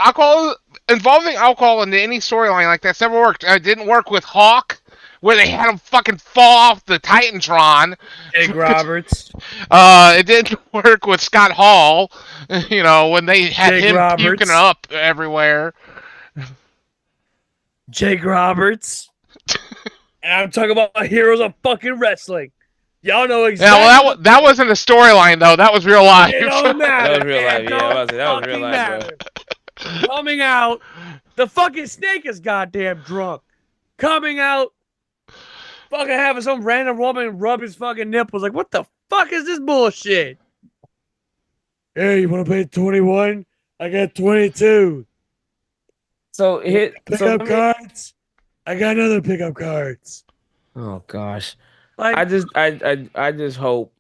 involving alcohol into any storyline like that's never worked. It didn't work with Hawk, where they had him fucking fall off the Titantron. Jake Roberts. It didn't work with Scott Hall, you know, when they had Jake him Roberts. Puking up everywhere. Jake Roberts. And I'm talking about heroes of fucking wrestling. Y'all know Yeah, exactly. well, that wasn't a storyline though. That was real life. It don't matter. That was real life. It Yeah, don't that was real fucking life, bro. matter. Coming out, the fucking snake is goddamn drunk. Coming out, fucking having some random woman rub his fucking nipples. Like, what the fuck is this bullshit? Hey, you want to pay 21? I got 22. So Pickup cards? I got another pickup cards. Oh gosh. Like, I just hope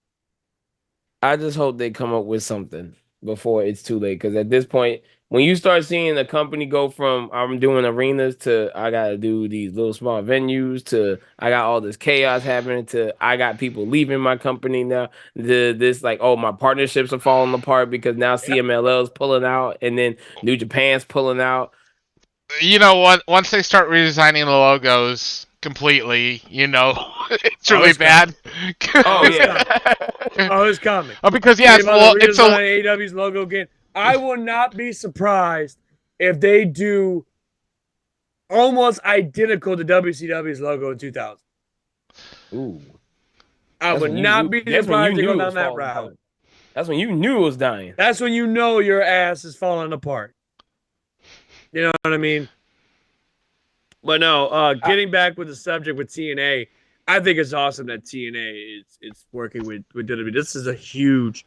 they come up with something before it's too late. Because at this point, when you start seeing a company go from I'm doing arenas to I gotta do these little small venues to I got all this chaos happening to I got people leaving my company now. This like my partnerships are falling apart because now CMLL's pulling out and then New Japan's pulling out. You know what? Once they start redesigning the logos completely, it's really bad. Oh yeah. oh, it's coming. Because It's it's a AEW's logo again. I will not be surprised if they do almost identical to WCW's logo in 2000. Ooh. I would not be surprised to go down that route. Apart. That's when you knew it was dying. That's when you know your ass is falling apart. You know what I mean? But no, getting back with the subject with TNA, I think it's awesome that TNA is working with WWE. This is a huge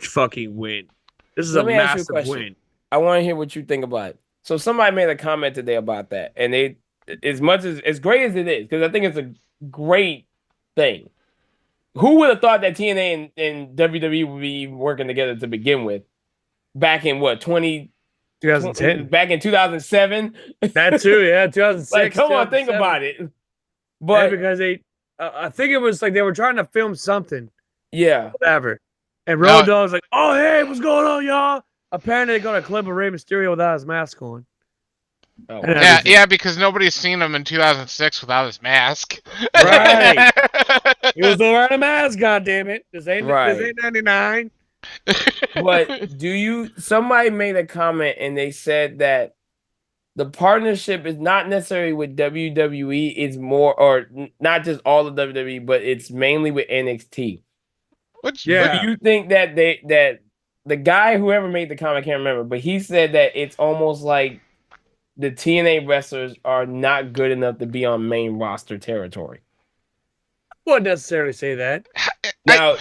fucking win. This is Let a me ask you a massive question. win. I want to hear what you think about it. So somebody made a comment today about that, and they, as much as great as it is, because I think it's a great thing. Who would have thought that TNA and WWE would be working together to begin with? Back in what 2010, back in 2007. That too, yeah, 2006. Like, come on, think about it. But because I think it was like they were trying to film something, yeah, whatever. And Road Dogg's like, "Oh hey, what's going on, y'all?" Apparently, they got a clip of Rey Mysterio without his mask on. oh, yeah, because nobody's seen him in 2006 without his mask. Right. He was wearing a mask. God damn it! This ain't 99. But somebody made a comment and they said that the partnership is not necessarily with WWE, it's more, or not just all of WWE, but it's mainly with NXT. Do you think that that the guy, whoever made the comment, I can't remember, but he said that it's almost like the TNA wrestlers are not good enough to be on main roster territory? I wouldn't necessarily say that. Now,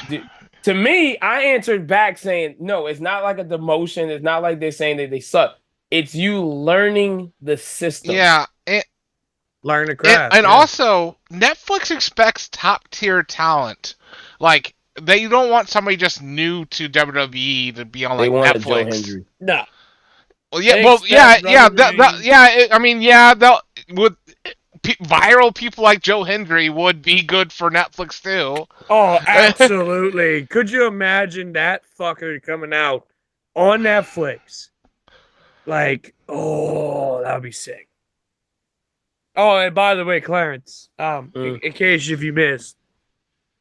to me, I answered back saying, no, it's not like a demotion. It's not like they're saying that they suck. It's you learning the system. Yeah. Learn the craft. And also, Netflix expects top tier talent. Like, they don't want somebody just new to WWE to be on like Netflix. Joe Hendry. No. Well, viral people like Joe Hendry would be good for Netflix too. Oh, absolutely. Could you imagine that fucker coming out on Netflix? Like, oh, that would be sick. Oh, and by the way, Clarence, in case if you missed,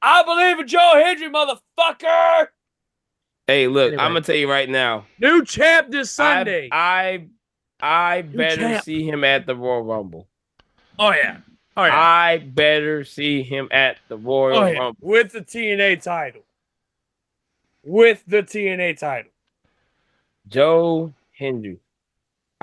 I believe in Joe Hendry, motherfucker. Hey, look, anyway, I'm gonna tell you right now. New champ this Sunday. I better see him at the Royal Rumble. Oh yeah. I better see him at the Royal Rumble with the TNA title. Joe Hendry.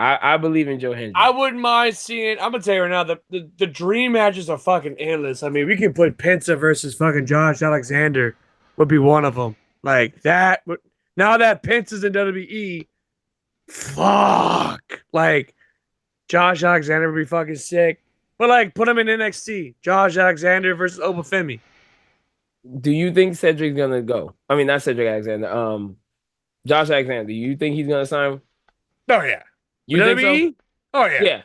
I believe in Joe Hendry. I wouldn't mind seeing. I'm gonna tell you right now, the dream matches are fucking endless. I mean, we could put Penta versus fucking Josh Alexander would be one of them. Like that. Now that Penta's in WWE, fuck. Like Josh Alexander would be fucking sick. But like, put him in NXT. Josh Alexander versus Obafemi. Do you think Cedric's gonna go? I mean, not Cedric Alexander. Josh Alexander. Do you think he's gonna sign? Oh yeah. You think so? Oh yeah. Yeah.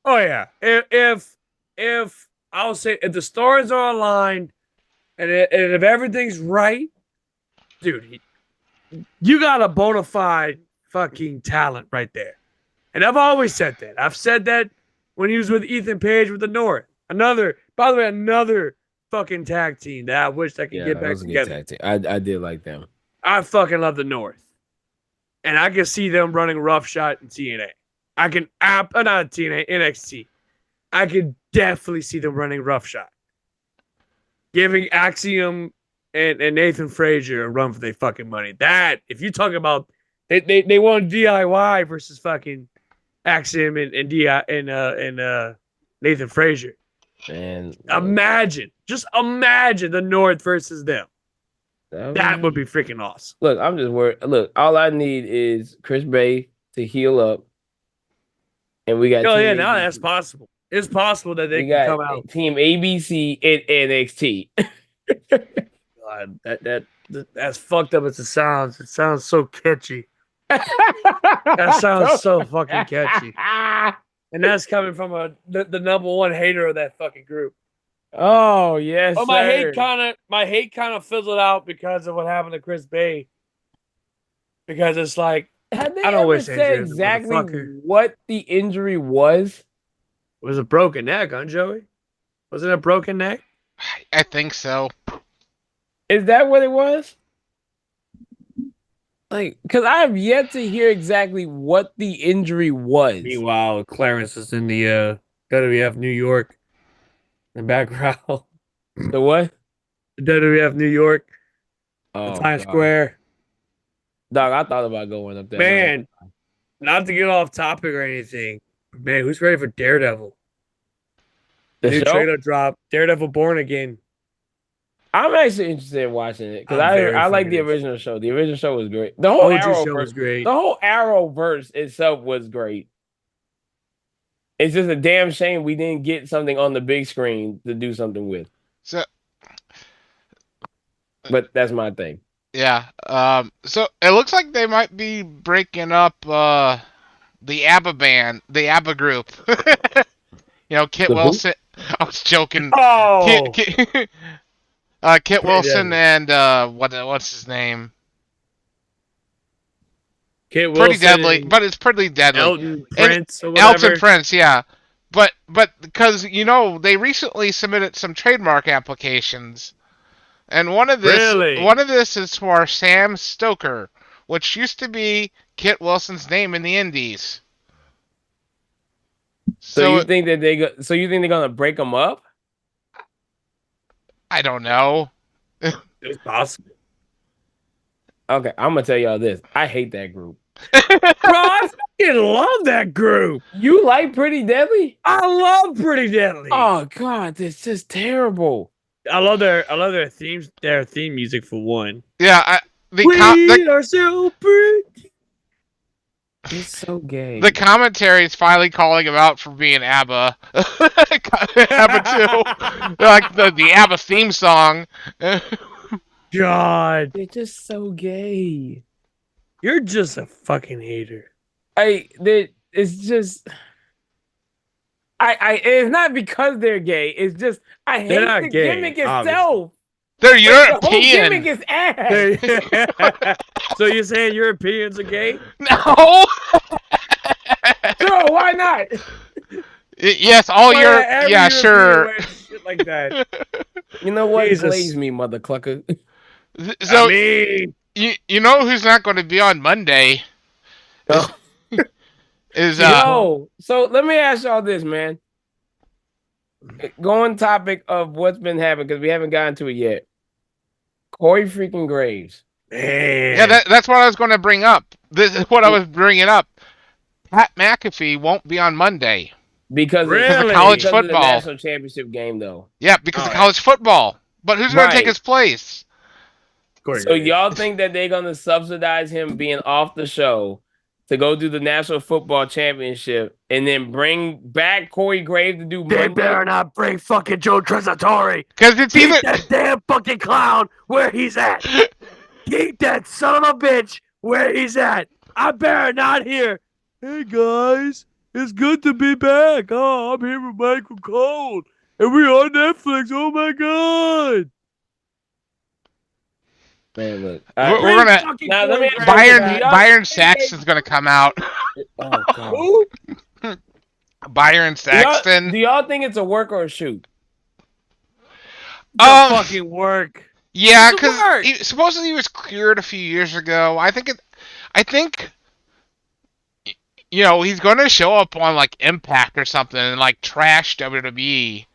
Oh yeah. If I'll say if the stars are aligned and if everything's right, dude, you got a bona fide fucking talent right there. And I've always said that. I've said that when he was with Ethan Page with the North. By the way, another fucking tag team that I wish I could get back together. I did like them. I fucking love the North. And I can see them running roughshod in TNA. I can not TNA, NXT. I could definitely see them running roughshod, giving Axiom and Nathan Frazier a run for their fucking money. That if you talk about they want DIY versus fucking Axiom and Nathan Frazier. Man, Just imagine the North versus them. That would be freaking awesome. Look, I'm just worried. Look, all I need is Chris Bay to heal up, and we got. Oh Team yeah, now ABC. that's possible. It's possible that they We can got come out. Team ABC and NXT. God, that's fucked up as it sounds. It sounds so catchy. That sounds so fucking catchy. And that's coming from the number one hater of that fucking group. Oh yes. But my hate kind of fizzled out because of what happened to Chris Bay. Because it's like Have they I don't ever wish said injury on the exactly motherfucker. what the injury was? It was a broken neck, huh, Joey? Was it a broken neck? I think so. Is that what it was? Like, because I have yet to hear exactly what the injury was. Meanwhile, Clarence is in the WWF New York in the background. The what? The WWF New York, Oh, Times God. Square. Dog, I thought about going up there. Man, not to get off topic or anything. Man, who's ready for Daredevil? The New show? trailer drop. Daredevil Born Again. I'm actually interested in watching it because I'm very I like the fucking original show. The original show was great. The whole OG show Arrowverse was great. The whole Arrowverse itself was great. It's just a damn shame we didn't get something on the big screen to do something with. So But that's my thing. yeah. So it looks like they might be breaking up the ABBA band, the ABBA group. Kit The who? Wilson. I was joking. Oh, Kit Wilson deadly. and what's his name? Kit Pretty Wilson deadly, and but it's pretty deadly. Elton And Prince or whatever. Elton Prince, yeah. But because they recently submitted some trademark applications, and one of this is for Sam Stoker, which used to be Kit Wilson's name in the Indies. So you think that they're gonna break them up? I don't know. It's possible. Okay, I'm gonna tell y'all this. I hate that group. Bro, I fucking love that group. You like Pretty Deadly? I love Pretty Deadly. Oh God, it's just terrible. I love their theme music for one. Yeah, We are so pretty. It's so gay. the commentary is finally calling him out for being ABBA. ABBA 2. They're like the ABBA theme song. God, They're just so gay. you're just a fucking hater. It's just. It's not because they're gay. It's just I hate not the gay, gimmick obviously. itself. They're The whole European. gimmick is ass. So you're saying Europeans are gay? No. Sure, why not? Yes, all Why Europe. every Yeah, European sure. wears shit like that. You know what? Jesus. Glaze me, mother clucker. So I mean, you know who's not going to be on Monday? Oh. Is Yo, so let me ask y'all this, man. Going topic of what's been happening because we haven't gotten to it yet. Corey freaking Graves. man. yeah, that's what I was going to bring up. This is what I was bringing up. Pat McAfee won't be on Monday. Because Really? of college because of football. the national championship game, though. Yeah, because of Oh, college football. But who's going to take Right. his place? So y'all think that they're gonna subsidize him being off the show to go do the national football championship and then bring back Corey Graves to do They Monday? better not bring fucking Joe Tresatori. Because it's Keep either that damn fucking clown where he's at. Keep that son of a bitch where he's at. I better not hear. Hey guys, it's good to be back. Oh, I'm here with Michael Cole, and we're on Netflix. Oh my god. Man, look. We're gonna Fucking Now, let me Corey ask you Graves. this. Byron Saxton's going to come out. Oh, God. Who? Byron Saxton. Do y'all think it's a work or a shoot? The fucking work. Yeah, It's a work. because supposedly he was cleared a few years ago. I think he's going to show up on like Impact or something and like trash WWE.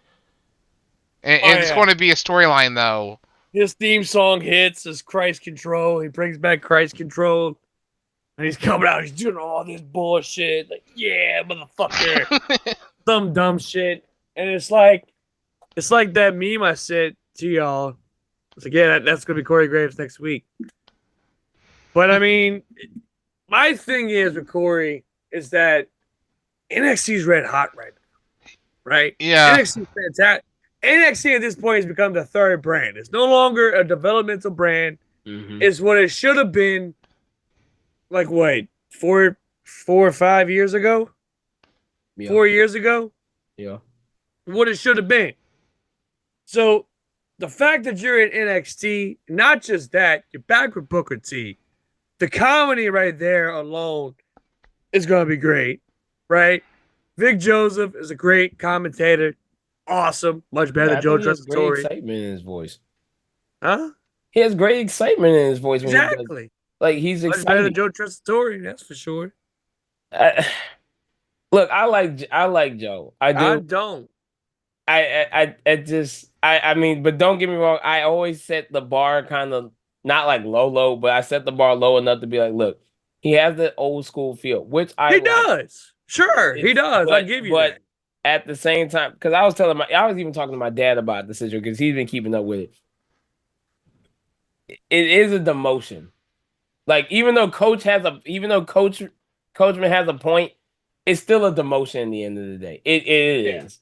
And it's going to be a storyline though. His theme song hits as Christ Control. He brings back Christ Control. And he's coming out. He's doing all this bullshit. Like, yeah, motherfucker. Some dumb shit. And it's like that meme I sent to y'all. It's like, yeah, that's going to be Corey Graves next week. But I mean, my thing is with Corey is that NXT's red hot right now. Right? Yeah. NXT's fantastic. NXT at this point has become the third brand. It's no longer a developmental brand. Mm-hmm. It's what it should have been. Like what? 4 or 5 years ago? Yeah. 4 years ago? Yeah. What it should have been. So the fact that you're in NXT, not just that, you're back with Booker T. The comedy right there alone is going to be great, right? Vic Joseph is a great commentator. Awesome. Much better than Joe He has great Trustatory. excitement in his voice. Huh? He has great excitement in his voice. When Exactly. Like, he's Much better than excited. Joe Trustatory, that's for sure. Look, I like Joe. I do. I don't. I mean, but don't get me wrong. I always set the bar kind of not like low, but I set the bar low enough to be like, look, he has the old school feel, which He does. Sure, he does. I give you that. At the same time, because I was even talking to my dad about the situation because he's been keeping up with it. It is a demotion. Like even though Coachman has a point, it's still a demotion in the end of the day. It is.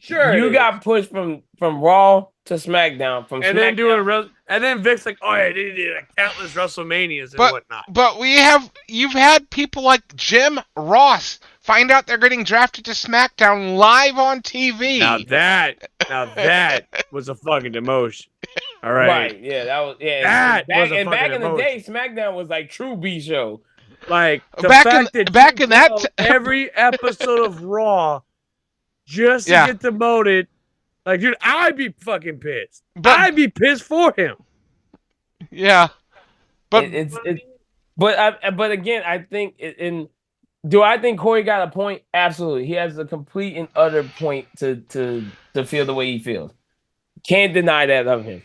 Sure. You got pushed from Raw to SmackDown and then Vic's like, oh yeah, they did countless WrestleManias and whatnot. But you've had people like Jim Ross find out they're getting drafted to SmackDown live on TV. Now that was a fucking demotion. All right. Right. Yeah, that was back in the day, SmackDown was like true B show. Like the back in that every episode of Raw just to get demoted. Like, dude, I'd be fucking pissed. I'd be pissed for him. Yeah. But but again, I think do I think Corey got a point? Absolutely. He has a complete and utter point to feel the way he feels. Can't deny that of him.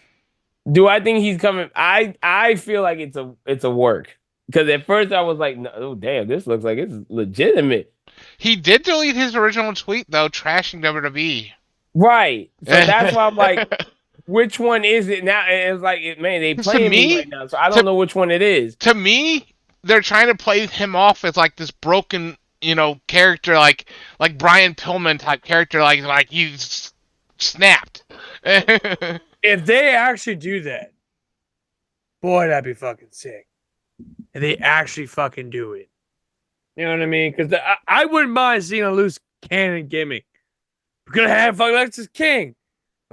Do I think he's coming? I feel like it's a work. Because at first I was like, no, oh damn, this looks like it's legitimate. He did delete his original tweet though, trashing WWE. Right. So that's why I'm like, which one is it now? And it's like, man, they playing me right now, so I don't know which one it is. To me, they're trying to play him off as like this broken, character, like Brian Pillman type character, like you snapped. If they actually do that, boy, that'd be fucking sick. If they actually fucking do it. You know what I mean? Because I wouldn't mind seeing a loose cannon gimmick. We're going to have fucking Lexus King.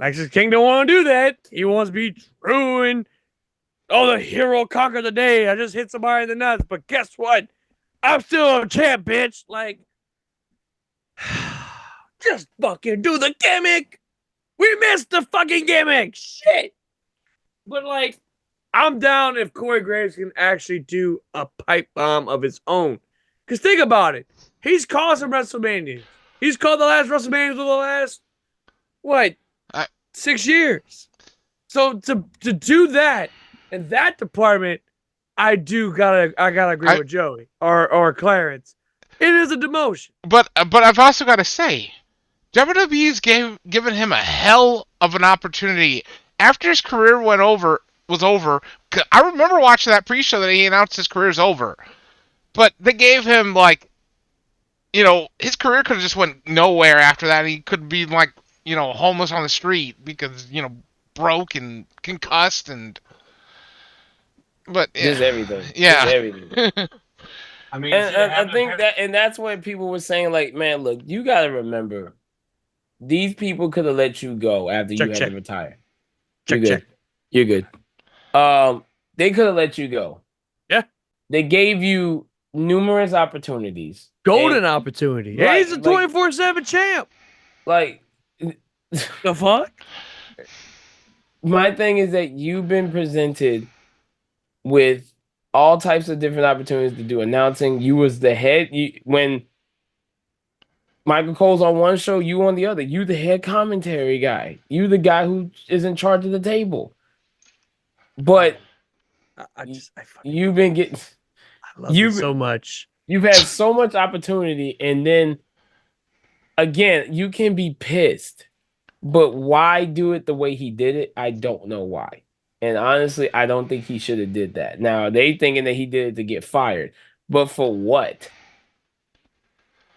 Lexus King don't want to do that. He wants to be true and, the hero conquered the day. I just hit somebody in the nuts. But guess what? I'm still a champ, bitch. Like, just fucking do the gimmick. We missed the fucking gimmick. Shit. But, like, I'm down if Corey Graves can actually do a pipe bomb of his own. Because think about it. He's called some WrestleMania. He's called the last WrestleMania of the last, 6 years. So to do that in that department, I gotta agree with Joey or Clarence. It is a demotion. But I've also got to say, WWE's given him a hell of an opportunity after his career was over. I remember watching that pre-show that he announced his career's over, but they gave him his career could have just went nowhere after that. He could be homeless on the street because broke and concussed but just everything. Yeah, just everything. I mean, I think that's when people were saying like, man, look, you got to remember, these people could have let you go after you had to retire. Check. You're good. They could have let you go. Yeah. They gave you numerous opportunities. Golden opportunity. Right, he's a 24/7 champ. Like, the fuck? My thing is that you've been presented with all types of different opportunities to do announcing. You was the head when Michael Cole's on one show, you on the other. You the head commentary guy. You the guy who is in charge of the table. But I fucking you've been getting I love you so much. You've had so much opportunity, and then again, you can be pissed. But why do it the way he did it? I don't know why. And honestly, I don't think he should have did that. Now, they thinking that he did it to get fired. But for what?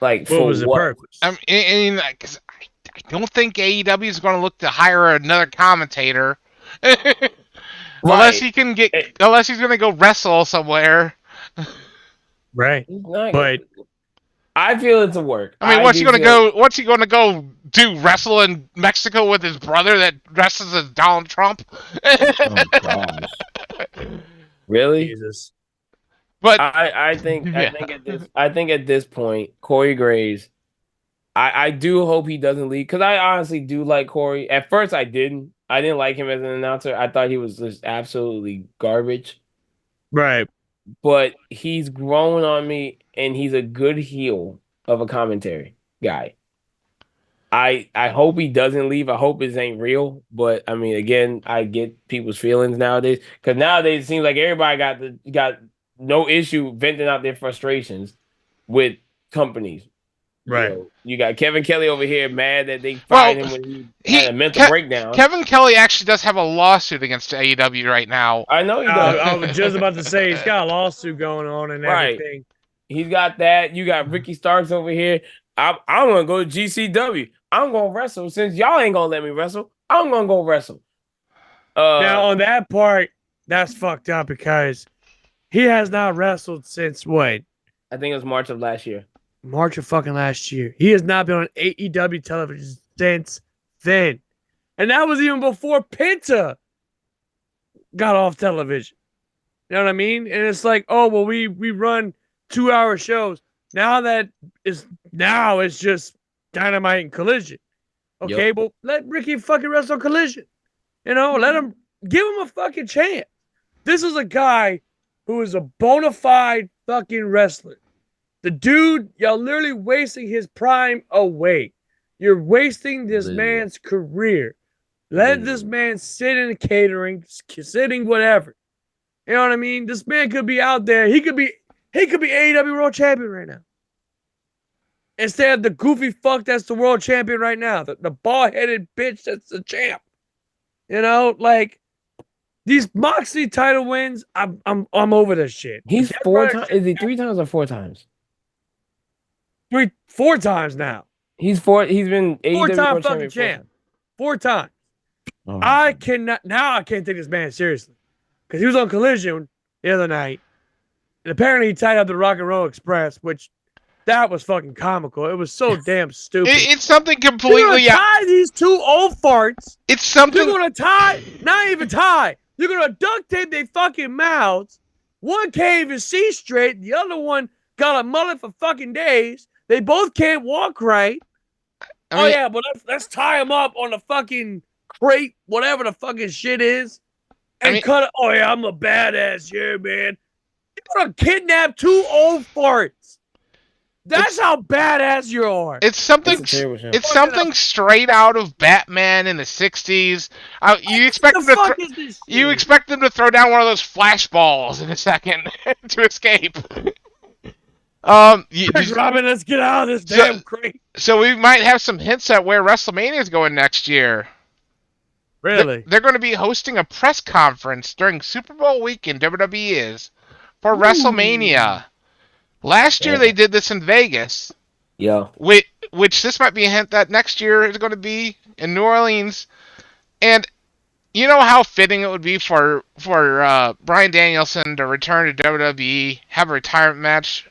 Like, What for was the what? purpose? I mean, because I don't think AEW is going to look to hire another commentator. Unless he can unless he's going to go wrestle somewhere. Right. He's not, But I feel it's a work. I mean, what's he going to go? What's he going to go do? Wrestle in Mexico with his brother that dresses as Donald Trump? Oh, gosh. Really? Jesus. But I think at this point, Corey Graves, I do hope he doesn't leave because I honestly do like Corey. At first, I didn't like him as an announcer. I thought he was just absolutely garbage. Right. But he's grown on me, and he's a good heel of a commentary guy. I hope he doesn't leave. I hope it ain't real. But I mean, again, I get people's feelings nowadays because nowadays it seems like everybody got no issue venting out their frustrations with companies. Right. You got Kevin Kelly over here mad that they fired him when he had a mental breakdown. Kevin Kelly actually does have a lawsuit against AEW right now. I know he does. I was just about to say he's got a lawsuit going on and everything. He's got that. You got Ricky Starks over here. I'm gonna go to GCW. I'm gonna wrestle since y'all ain't gonna let me wrestle. I'm gonna go wrestle. Now on that part, that's fucked up because he has not wrestled since what? I think it was March of last year. March of fucking last year. He has not been on AEW television since then. And that was even before Penta got off television. You know what I mean? And it's like, oh, well, we run 2-hour shows. Now it's just Dynamite and Collision. Okay, well, let Ricky fucking wrestle Collision. You know, give him a fucking chance. This is a guy who is a bona fide fucking wrestler. The dude, y'all literally wasting his prime away. You're wasting this man's career. Let this man sit in catering, sitting whatever. You know what I mean? This man could be out there. He could be AEW World Champion right now. Instead of the goofy fuck that's the world champion right now. The bald-headed bitch that's the champ. You know, like these Moxley title wins, I'm over this shit. He's 4 times. Is he 3 times or 4 times? 4 times now. He's 4. He's been AEW 4-time fucking champ. 4 times. Oh, I can't take this man seriously. Because he was on Collision the other night. And apparently he tied up the Rock and Roll Express, which that was fucking comical. It was so damn stupid. It's something completely. You're gonna tie these 2 old farts. It's something. You're gonna tie, not even tie. You're gonna duct tape their fucking mouths. One can't even see straight. The other one got a mullet for fucking days. They both can't walk right. But let's tie them up on the fucking crate, whatever the fucking shit is, and cut it. Oh yeah, I'm a badass here, man. You're gonna kidnap 2 old farts. That's how badass you are. It's something. It's something straight out of Batman in the '60s. You expect them to throw down one of those flash balls in a second to escape. Robin, let's get out of this damn crate. So we might have some hints at where WrestleMania is going next year. Really? They're going to be hosting a press conference during Super Bowl weekend. WWE is for WrestleMania. Last year they did this in Vegas. Yeah. Which this might be a hint that next year is going to be in New Orleans. And you know how fitting it would be for Bryan Danielson to return to WWE, have a retirement match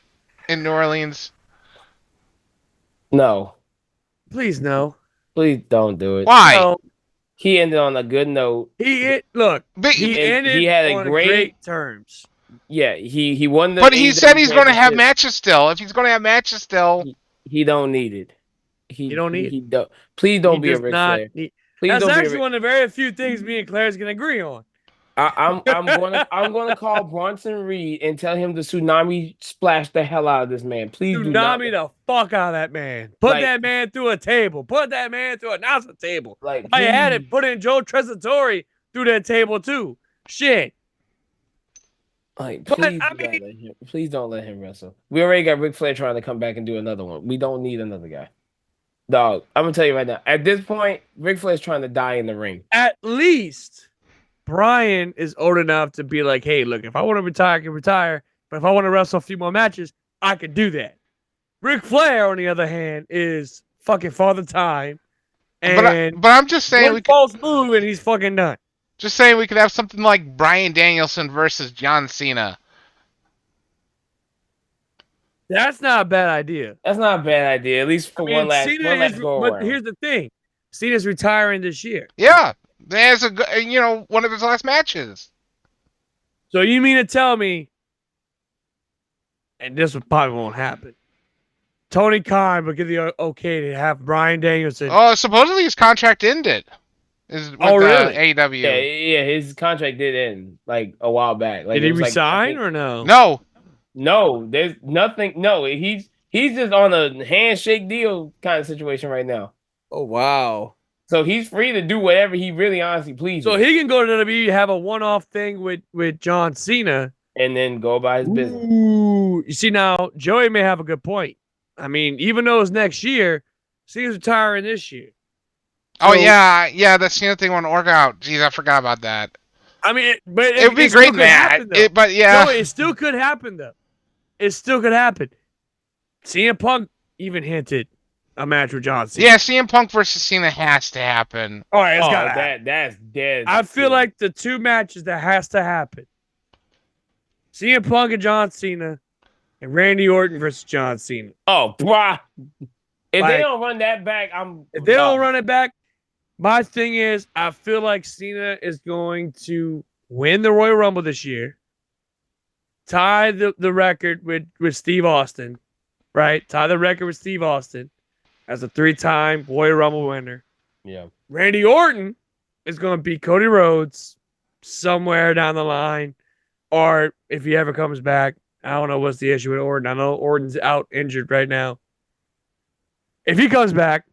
in New Orleans? No. Please no. Please don't do it. Why? No. He ended on a good note. He ended he had on great terms. Yeah, he won the. But he said he's going to have matches still. If he's going to have matches still, he don't need it. He don't need it. Please don't be a Ric Flair. That's actually one of the very few things me and Claire's gonna agree on. I'm gonna call Bronson Reed and tell him to tsunami splash the hell out of this man. Please do not. Tsunami the fuck out of that man. Put Like- that man through a table. Put that man through an announcer table. Like, I had it. please. Put in Joe Tresatori through that table too. Shit. Like, But, please, I please don't let him wrestle. We already got Ric Flair trying to come back and do another one. We don't need another guy. Dog, I'm gonna tell you right now. At this point, Ric Flair's trying to die in the ring. At least Brian is old enough to be like, hey, look, if I want to retire, I can retire. But if I want to wrestle a few more matches, I can do that. Ric Flair, on the other hand, is fucking Father Time. And But I'm just saying one false move and he's fucking done. Just saying we could have something like Bryan Danielson versus John Cena. That's not a bad idea. That's not a bad idea, at least for one last go but around. here's the thing. Cena's retiring this year. Yeah, there's one of his last matches. So you mean to tell me, and this probably won't happen, Tony Khan will give the okay to have Bryan Danielson. Oh, supposedly his contract ended. With really? AEW. Yeah, his contract did end like a while back. Like, Did he it was resign or no? No, there's nothing. No, he's just on a handshake deal kind of situation right now. Oh wow. So he's free to do whatever he really honestly pleases. So he can go to WWE, have a one-off thing with John Cena, and then go about his business. Ooh, you see now, Joey may have a good point. I mean, even though it's next year, Cena's retiring this year. Oh yeah, the Cena thing won't work out. Jeez, I forgot about that. I mean, but it would be great, man. But yeah, no, it still could happen though. It still could happen. CM Punk even hinted a match with John Cena. Yeah, CM Punk versus Cena has to happen. All right, it's got that. That's dead. I feel like the two matches that has to happen: CM Punk and John Cena, and Randy Orton versus John Cena. Oh, bruh. If they don't run that back, If they don't run it back, my thing is, I feel like Cena is going to win the Royal Rumble this year, tie the record with Steve Austin, right? Tie the record with Steve Austin as a 3-time Royal Rumble winner. Yeah. Randy Orton is going to beat Cody Rhodes somewhere down the line, or if he ever comes back, I don't know what's the issue with Orton. I know Orton's out injured right now. If he comes back,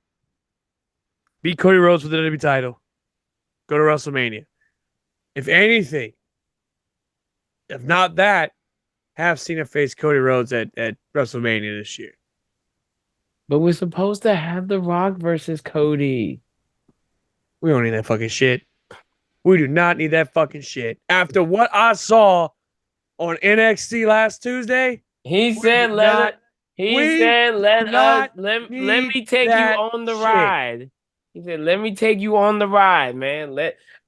beat Cody Rhodes for the WWE title, go to WrestleMania. If anything, if not that, have Cena face Cody Rhodes at WrestleMania this year. But we're supposed to have The Rock versus Cody. We don't need that fucking shit. We do not need that fucking shit. After what I saw on NXT last Tuesday, he said, let me take you on the ride. He said, let me take you on the ride, man.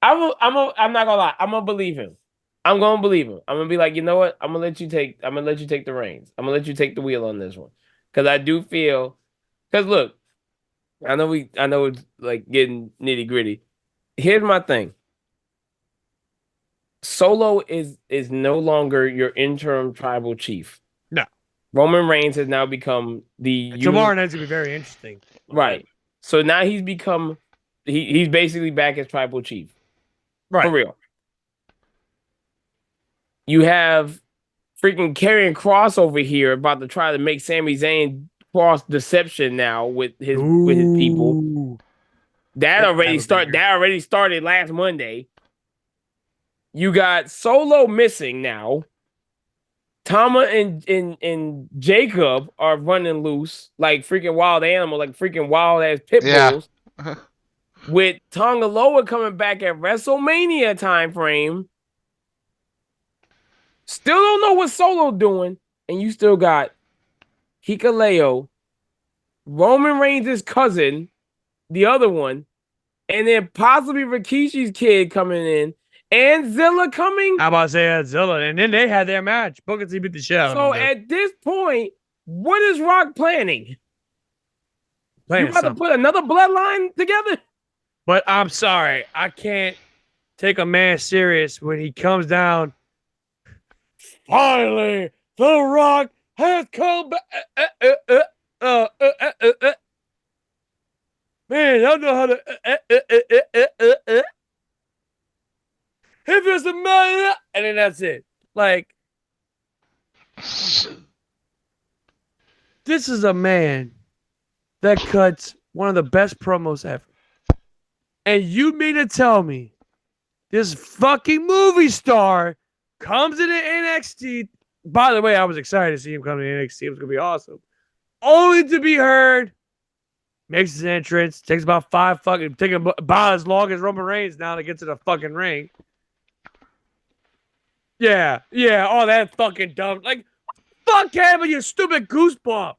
I'm not gonna lie, I'm gonna believe him. I'm gonna believe him. I'm gonna be like, you know what? I'm gonna let you take the reins. I'm gonna let you take the wheel on this one. Cause I do feel, cause look, I know it's like getting nitty gritty. Here's my thing. Solo is no longer your interim tribal chief. No. Roman Reigns has now become the tomorrow night's gonna be very interesting. Right. So now he's become he's basically back as tribal chief. Right. For real. You have freaking Karrion Kross over here about to try to make Sami Zayn cross deception now with his people. That already started last Monday. You got Solo missing now. Tama and Jacob are running loose like freaking wild animal, like freaking wild ass pit bulls. Yeah. With Tonga Loa coming back at WrestleMania time frame. Still don't know what Solo doing, and you still got Hikuleo, Roman Reigns' cousin, the other one, and then possibly Rikishi's kid coming in. And Zilla coming. How about say Zilla? And then they had their match. Booker T beat the shit out of them. So at this point, what is Rock planning? You about to put another bloodline together? But I'm sorry. I can't take a man serious when he comes down. Finally, The Rock has come back. Man, I don't know how to. if it's a man, and then that's it. Like, this is a man that cuts one of the best promos ever. And you mean to tell me this fucking movie star comes into NXT? By the way, I was excited to see him come to NXT. It was going to be awesome. Only to be heard, makes his entrance, takes about taking about as long as Roman Reigns now to get to the fucking ring. Yeah, all that fucking dumb. Like, fuck him and your stupid goosebump.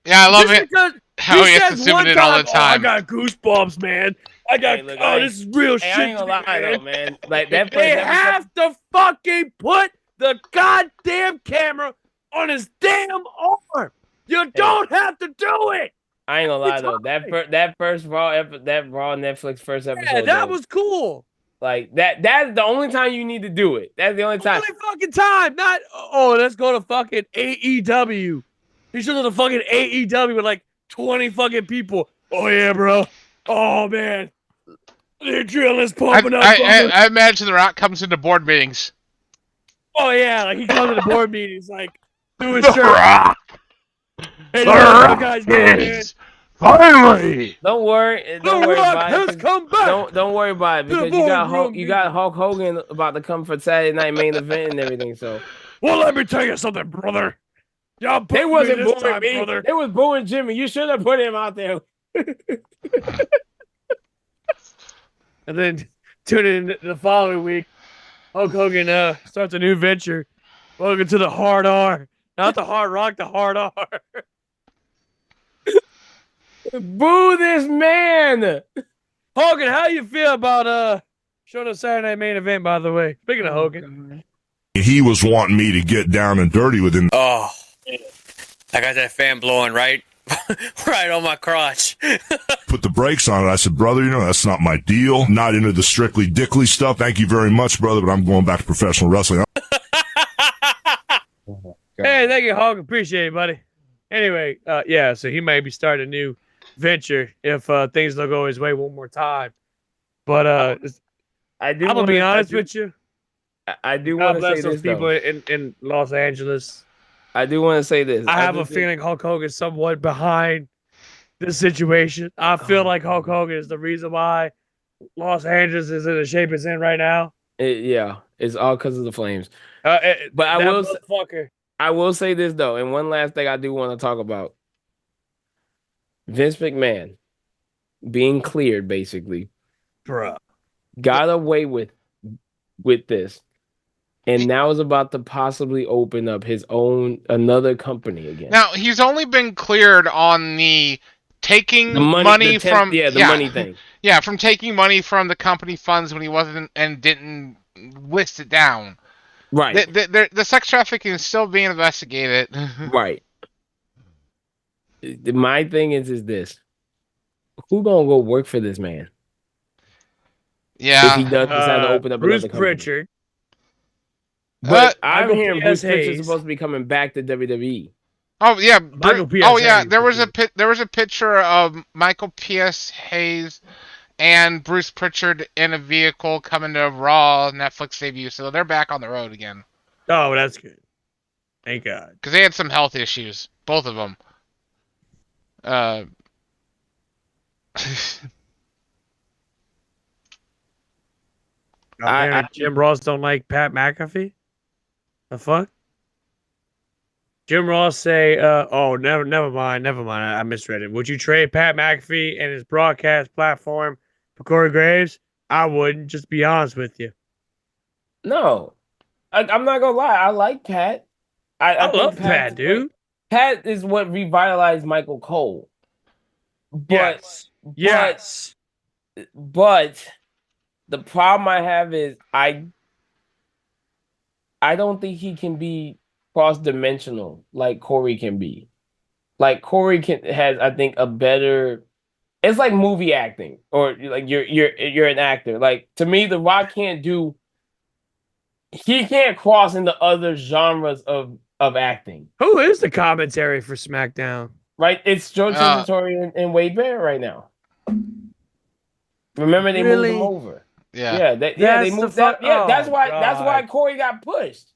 Yeah, I love Just it. because How he has to says zoom one it in all the time, I time. got goosebumps, man. I got, Hey, look, this is real Hey, shit. I ain't gonna lie though, man. Like that first They episode, have to fucking put the goddamn camera on his damn arm. You don't have to do it. I ain't gonna lie It's though. That first Raw Netflix first episode. Yeah, that though, was cool. like that's the only time you need to do it. That's the only time. Only fucking time. Not, let's go to fucking AEW. He should go to fucking AEW with like 20 fucking people. Oh, yeah, bro. Oh, man. The adrenaline's pumping up. I imagine The Rock comes into board meetings. Oh, yeah. Like, he comes to the board meetings, like, do his The shirt. Rock. Hey, The look, Rock guys, man. finally. Don't worry. The Don't worry Rock about has it. come back. Don't worry about it To the because you got boardroom, you got Hulk Hogan about to come for Saturday Night Main Event and everything. So Well, let me tell you something, brother. Y'all they put wasn't me this booing time, me. brother. They was booing Jimmy. You should have put him out there. And then tune in the following week. Hulk Hogan starts a new venture. Welcome to the Hard R. Not the Hard Rock, the Hard R. Boo this man. Hogan, how you feel about showing the Saturday Night Main Event, by the way? Speaking of Hogan. He was wanting me to get down and dirty with him. Oh, I got that fan blowing right on my crotch. Put the brakes on it. I said, brother, that's not my deal. Not into the strictly dickly stuff. Thank you very much, brother, but I'm going back to professional wrestling. Hey, thank you, Hogan. Appreciate it, buddy. Anyway, so he may be starting a new venture if things don't go his way one more time. But I'm gonna be honest with you. I do God want to bless say those this people though. in Los Angeles. I do want to say this. I have a just think- feeling Hulk Hogan is somewhat behind this situation. I feel like Hulk Hogan is the reason why Los Angeles is in the shape it's in right now. It's all because of the Flames. But I will say this though, and one last thing I do want to talk about: Vince McMahon being cleared, basically, bruh, got away with this, and now is about to possibly open up his own another company again. Now, he's only been cleared on the taking money from money thing. Yeah, from taking money from the company funds when he wasn't and didn't list it down. Right. The sex trafficking is still being investigated. Right. My thing is this: who gonna go work for this man? Yeah. If he does decide to open up Bruce another company. Pritchard. But I'm Michael hearing P.S. Bruce Pritchard's Hayes. supposed to be coming back to WWE. Oh yeah, Michael P.S. oh yeah. Hayes, There was for there was a picture of Michael P.S. Hayes and Bruce Pritchard in a vehicle coming to Raw Netflix debut, so they're back on the road again. Oh, that's good. Thank God. Because they had some health issues, both of them. Jim Ross don't like Pat McAfee. The fuck? Jim Ross say, never mind. I misread it. Would you trade Pat McAfee and his broadcast platform for Corey Graves? I wouldn't. Just be honest with you. No, I'm not gonna lie. I like Pat. I love think Pat, dude. Pat is what revitalized Michael Cole. But Yes. but the problem I have is I don't think he can be cross-dimensional like Corey can be. Like Corey has, I think, a better. It's like movie acting, or like you're an actor. Like to me, The Rock can't do. He can't cross into other genres of acting. Who is the commentary for SmackDown? Right? It's George Santori and Wade Barrett right now. Remember they moved him over. Yeah. They moved that. Yeah, that's why. That's why God. Corey got pushed.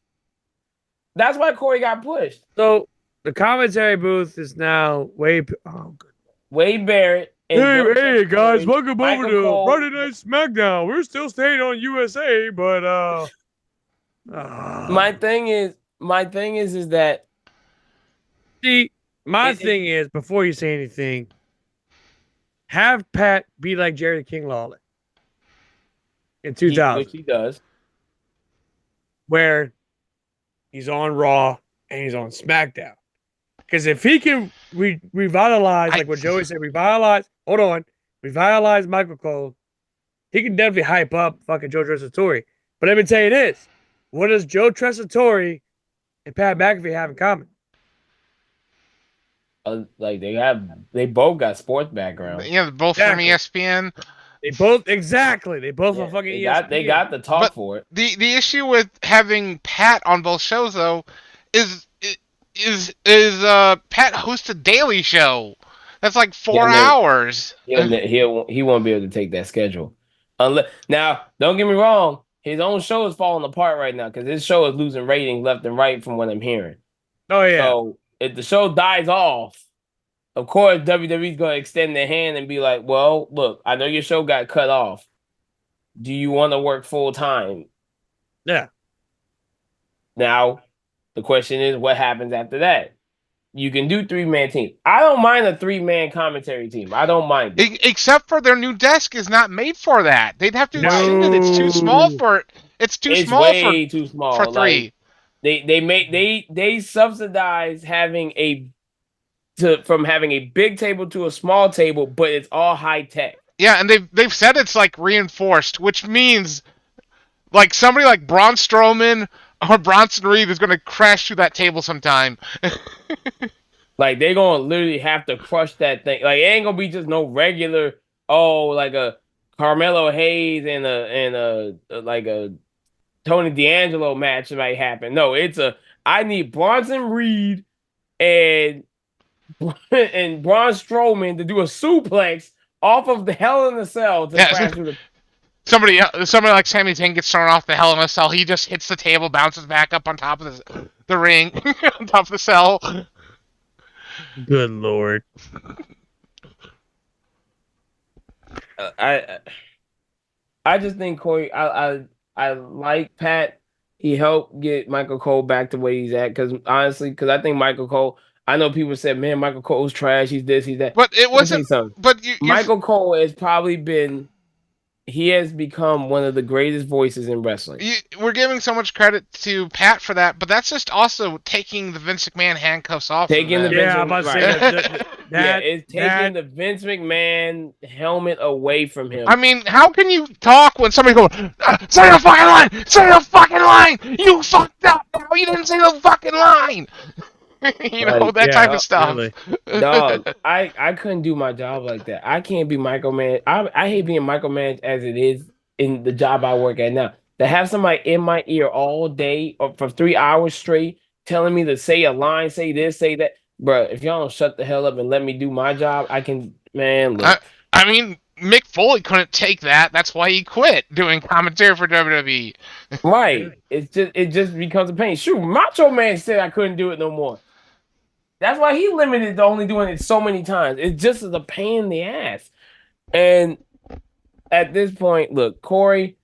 That's why Corey got pushed. So the commentary booth is now way. Oh, good. Wade Barrett and Joe Hey guys, Tressatory, welcome Michael over to Cole. Friday Night SmackDown. We're still staying on USA, but My thing is that see, my It- thing is before you say anything, have Pat be like Jerry the King Lawler in 2000, which he does. where he's on Raw and he's on SmackDown. Because if he can revitalize, like what Joey said, revitalize Michael Cole, he can definitely hype up fucking Joe Tressatory. But let me tell you this: what does Joe Tressatory and Pat McAfee have in common? Like they both got sports background. Yeah, both from ESPN. They both are fucking ESPN. They got the talk for it. The issue with having Pat on both shows though is Pat hosts a daily show. That's like 4 hours. He won't be able to take that schedule. Now, don't get me wrong, his own show is falling apart right now because his show is losing ratings left and right from what I'm hearing. Oh yeah. So if the show dies off, of course WWE's gonna extend their hand and be like, "Well, look, I know your show got cut off. Do you want to work full time?" Yeah. Now, the question is, what happens after that? You can do 3-man teams. I don't mind a 3-man commentary team. I don't mind it. Except for their new desk is not made for that. They'd have to extend it. It's too small for it. It's too small for 3. Like, they subsidize from having a big table to a small table, but it's all high tech. Yeah, and they've said it's like reinforced, which means like somebody like Braun Strowman or Bronson Reed is going to crash through that table sometime. Like they're gonna literally have to crush that thing. Like it ain't gonna be just no regular like a Carmelo Hayes and a like a Tony D'Angelo match might happen. No, I need Bronson Reed and Braun Strowman to do a suplex off of the Hell in a Cell to crash through the. Somebody like Sami Zayn gets thrown off the Hell in a Cell. He just hits the table, bounces back up on top of the ring, on top of the cell. Good Lord. I just think Corey. I like Pat. He helped get Michael Cole back to where he's at. Because I think Michael Cole. I know people said, "Man, Michael Cole's trash. He's this, he's that." But it wasn't. But Michael Cole has probably been. He has become one of the greatest voices in wrestling. We're giving so much credit to Pat for that, but that's just also taking the Vince McMahon handcuffs off. Taking the Vince McMahon. It's taking the Vince McMahon helmet away from him. I mean, how can you talk when somebody goes, "Say the fucking line! Say the fucking line! You fucked up! Now you didn't say the fucking line!" That type of stuff. Really. Dog, I couldn't do my job like that. I can't be micromanaged. I hate being micromanaged as it is in the job I work at now. To have somebody in my ear all day or for 3 hours straight telling me to say a line, say this, say that. Bro, if y'all don't shut the hell up and let me do my job, I can, man, look. I mean, Mick Foley couldn't take that. That's why he quit doing commentary for WWE. Right. It just becomes a pain. Shoot, Macho Man said I couldn't do it no more. That's why he limited to only doing it so many times. It just is a pain in the ass. And at this point, look, Corey,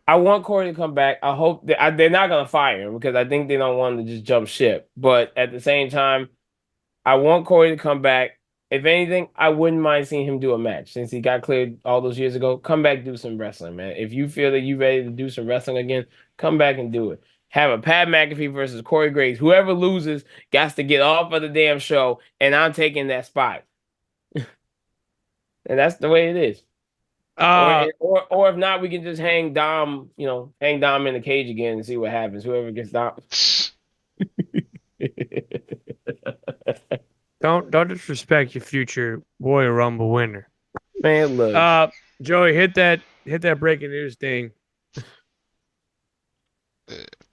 I want Corey to come back. I hope that they're not going to fire him because I think they don't want him to just jump ship. But at the same time, I want Corey to come back. If anything, I wouldn't mind seeing him do a match since he got cleared all those years ago. Come back, do some wrestling, man. If you feel that you're ready to do some wrestling again, come back and do it. Have a Pat McAfee versus Corey Graves. Whoever loses got to get off of the damn show, and I'm taking that spot. And that's the way it is. Or if not, we can just hang Dom in the cage again and see what happens. Whoever gets Dom. Don't disrespect your future Royal Rumble winner. Man, look. Joey, hit that breaking news thing.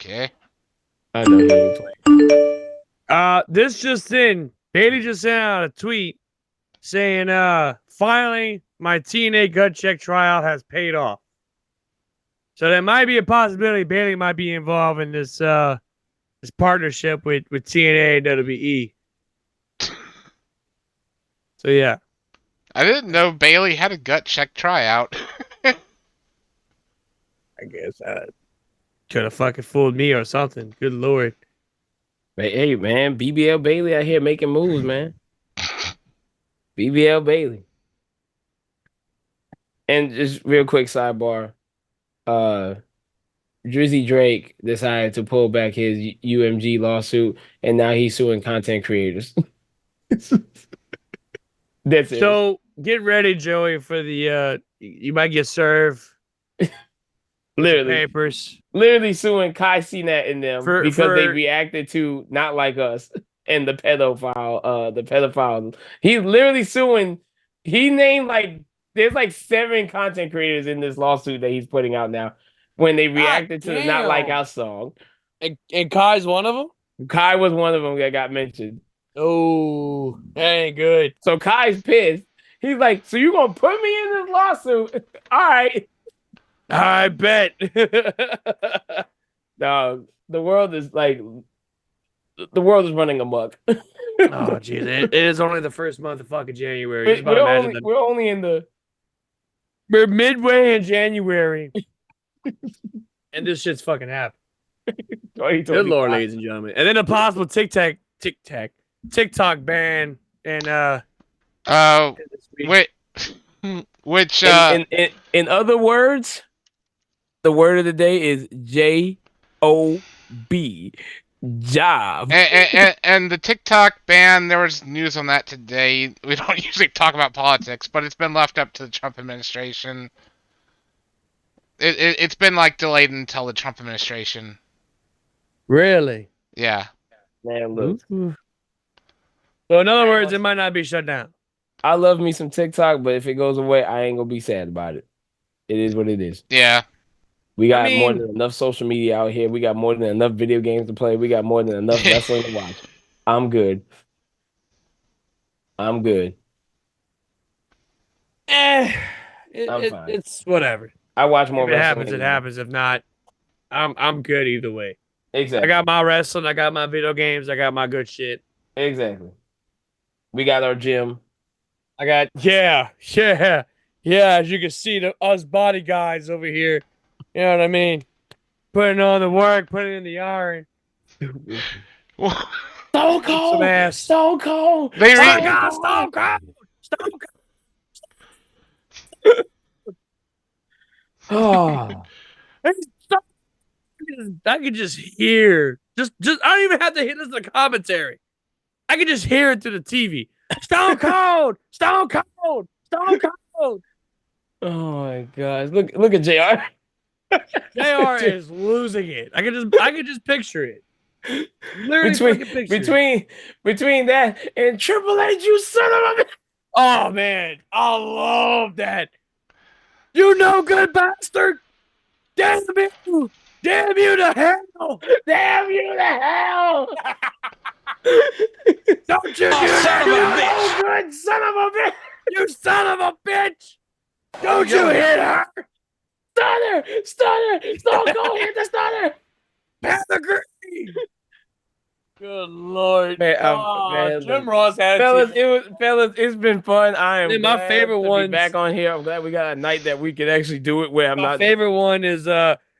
Okay. I know you playing. This just in. Bailey just sent out a tweet saying, finally, my TNA gut check tryout has paid off. So there might be a possibility Bailey might be involved in this this partnership with TNA and WWE. So yeah. I didn't know Bailey had a gut check tryout. I guess could have fucking fooled me or something. Good lord. Hey, man, BBL Bailey out here making moves, man. BBL Bailey. And just real quick sidebar. Drizzy Drake decided to pull back his UMG lawsuit, and now he's suing content creators. That's it. So get ready, Joey, for the you might get served. Literally. Papers. Literally suing Kai Cenat and them because they reacted to Not Like Us and the pedophile. He's literally suing. He named there's 7 content creators in this lawsuit that he's putting out now when they reacted to the Not Like Us song. And Kai's one of them? Kai was one of them that got mentioned. Oh, that ain't good. So Kai's pissed. He's like, so you gonna put me in this lawsuit? All right. I bet. No, the world is running amok. Oh, jeez. It is only the first month of fucking January. We're midway in January. And this shit's fucking happening. Good lord, ladies and gentlemen. And then a possible TikTok ban and Wait, which in other words, the word of the day is J-O-B. Job. And the TikTok ban, there was news on that today. We don't usually talk about politics, but it's been left up to the Trump administration. It's been delayed until the Trump administration. Really? Yeah. Man, look. So in other words, it might not be shut down. I love me some TikTok, but if it goes away, I ain't gonna be sad about it. It is what it is. Yeah. We got more than enough social media out here. We got more than enough video games to play. We got more than enough wrestling to watch. I'm good. I'm fine. It's whatever. I watch more if it wrestling. Happens, it happens. If not, I'm good either way. Exactly. I got my wrestling. I got my video games. I got my good shit. Exactly. We got our gym. I got yeah. As you can see, us body guys over here. You know what I mean? Putting on the work, putting in the iron. Stone Some Cold. ass. Stone Cold. Stone Cold. Oh. I could just hear. Just I don't even have to listen to the commentary. I can just hear it through the TV. Stone Cold. Stone Cold. Stone Cold. Oh my gosh. Look at JR. JR is losing it. I can just picture it. Literally between that and Triple H, you son of a bitch. Oh man, I love that. You no good bastard. Damn you. Damn you to hell. Damn you to hell. Don't you do that, you no good son of a bitch. You son of a bitch. Don't you hit her. Stunner. Stone Cold hit the stunner. Panther Green. Good lord, man, Jim Ross had fellas. It's been fun. I am my favorite one back on here. I'm glad we got a night that we could actually do it where my favorite one is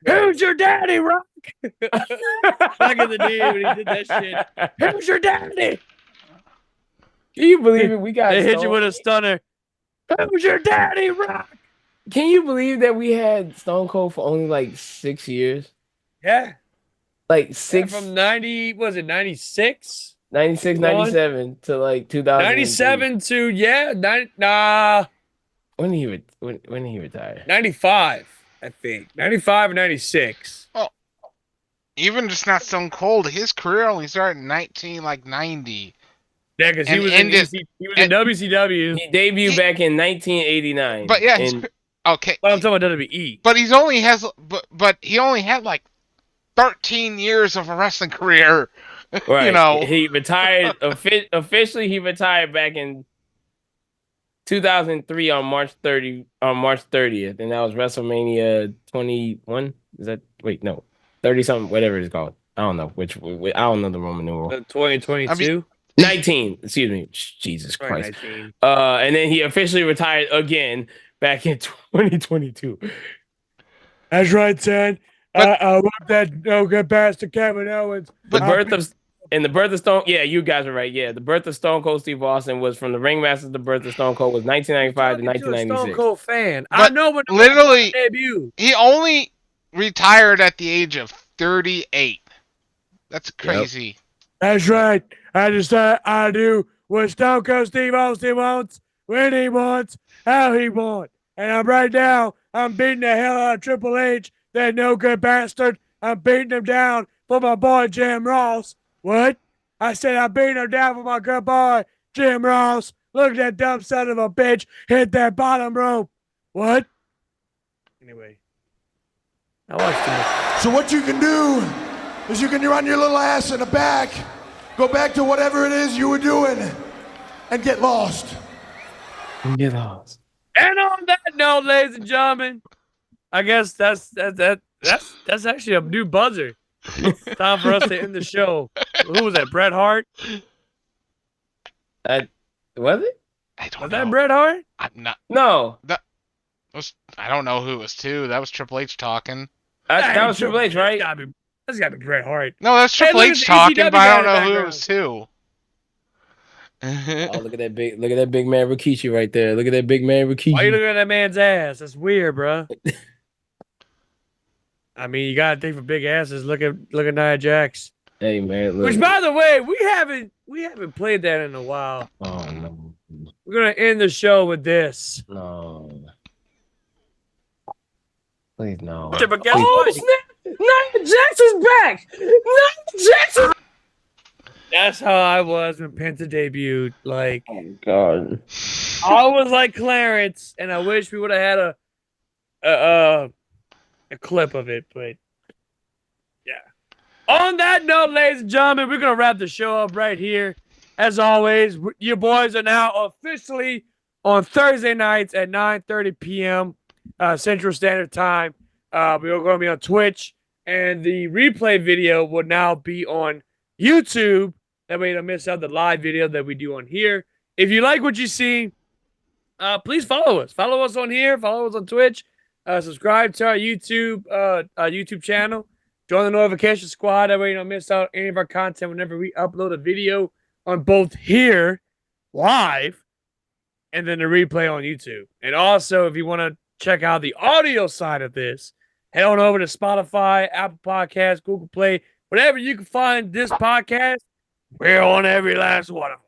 who's your daddy, Rock? Back in the day when he did that shit. Who's your daddy? Can you believe it? We got they hit you with a stunner. Who's your daddy, Rock? Can you believe that we had Stone Cold for only 6 years? Yeah. 6 yeah, from 90, was it 96? 96, 97 to 2000. 97 to nah. When did he retire? 95, I think. 95 or 96. Oh. Even just not Stone Cold, his career only started in 1990. Yeah, because he was in WCW. He debuted back in 1989. But yeah, okay. But I'm talking about WWE. But he only had 13 years of a wrestling career. Right. You know. He retired officially he retired back in 2003 on March 30th, and that was WrestleMania 21. Is that no 30 something, whatever it's called. I don't know which. I don't know the Roman numeral. 2022. 19. Excuse me. Jesus Christ. 19. And then he officially retired again back in 2022. That's right, son. I love that no good bastard Kevin Owens. The birth of Stone. Yeah, you guys are right. Yeah, the birth of Stone Cold Steve Austin was from the Ringmasters. The birth of Stone Cold was 1995 to 1996. Stone Cold fan. But I know when literally debut. he only retired at the age of 38. That's crazy. That's right. I decide I do what Stone Cold Steve Austin wants, when he wants, how he wants. And I'm beating the hell out of Triple H, that no good bastard. I'm beating him down for my boy Jim Ross. What? I said I'm beating him down for my good boy Jim Ross. Look at that dumb son of a bitch hit that bottom rope. What? Anyway. I watched too much. So what you can do is you can run your little ass in the back, go back to whatever it is you were doing, and get lost. Get lost. And on that note, ladies and gentlemen, I guess that's actually a new buzzer. Time for us to end the show. Who was that? Bret Hart? Was it? I don't Was know. that Bret Hart? I'm not. No. I don't know who it was too. That was Triple H talking. That was Triple H, right? That's gotta be Bret Hart. No, that's Triple look H at the talking, ECW but I don't guy know in the who it was too. Oh, look at that big man Rikishi right there. Look at that big man Rikishi. Why you looking at that man's ass? That's weird, bro. I mean, you gotta think for big asses. Look at Nia Jax. Hey man, look. Which, by the way, we haven't played that in a while. Oh no. We're gonna end the show with this. No. Please no. But guess what? Nia Jax is back. Nia Jax is. That's how I was when Penta debuted. Like, Oh God. I was like Clarence, and I wish we would have had a clip of it, but yeah. On that note, ladies and gentlemen, we're gonna wrap the show up right here. As always, your boys are now officially on Thursday nights at 9:30 p.m. Central Standard Time. We're going to be on Twitch, and the replay video will now be on YouTube. That way you don't miss out the live video that we do on here. If you like what you see, please follow us. Follow us on here. Follow us on Twitch. Subscribe to our YouTube channel. Join the notification squad. That way you don't miss out any of our content whenever we upload a video on both here, live, and then the replay on YouTube. And also, if you want to check out the audio side of this, head on over to Spotify, Apple Podcasts, Google Play, whatever you can find this podcast. We're on every last one of them.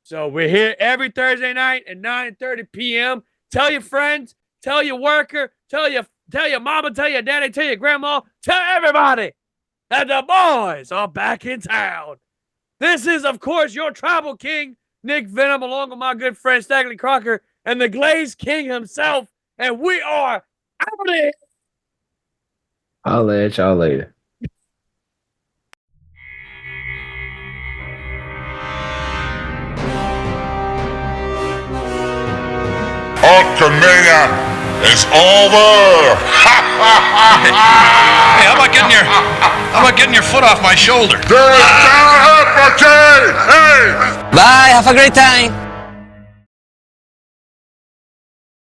So we're here every Thursday night at 9:30 p.m. Tell your friends, tell your worker, tell your mama, tell your daddy, tell your grandma, tell everybody that the boys are back in town. This is, of course, your Tribal King, Nick Venom, along with my good friend Stagley Crocker and the Glaze King himself, and we are out of here. I'll let y'all later. Ultimania is over! Hey, how about getting your foot off my shoulder? There's Hey! Bye, have a great time.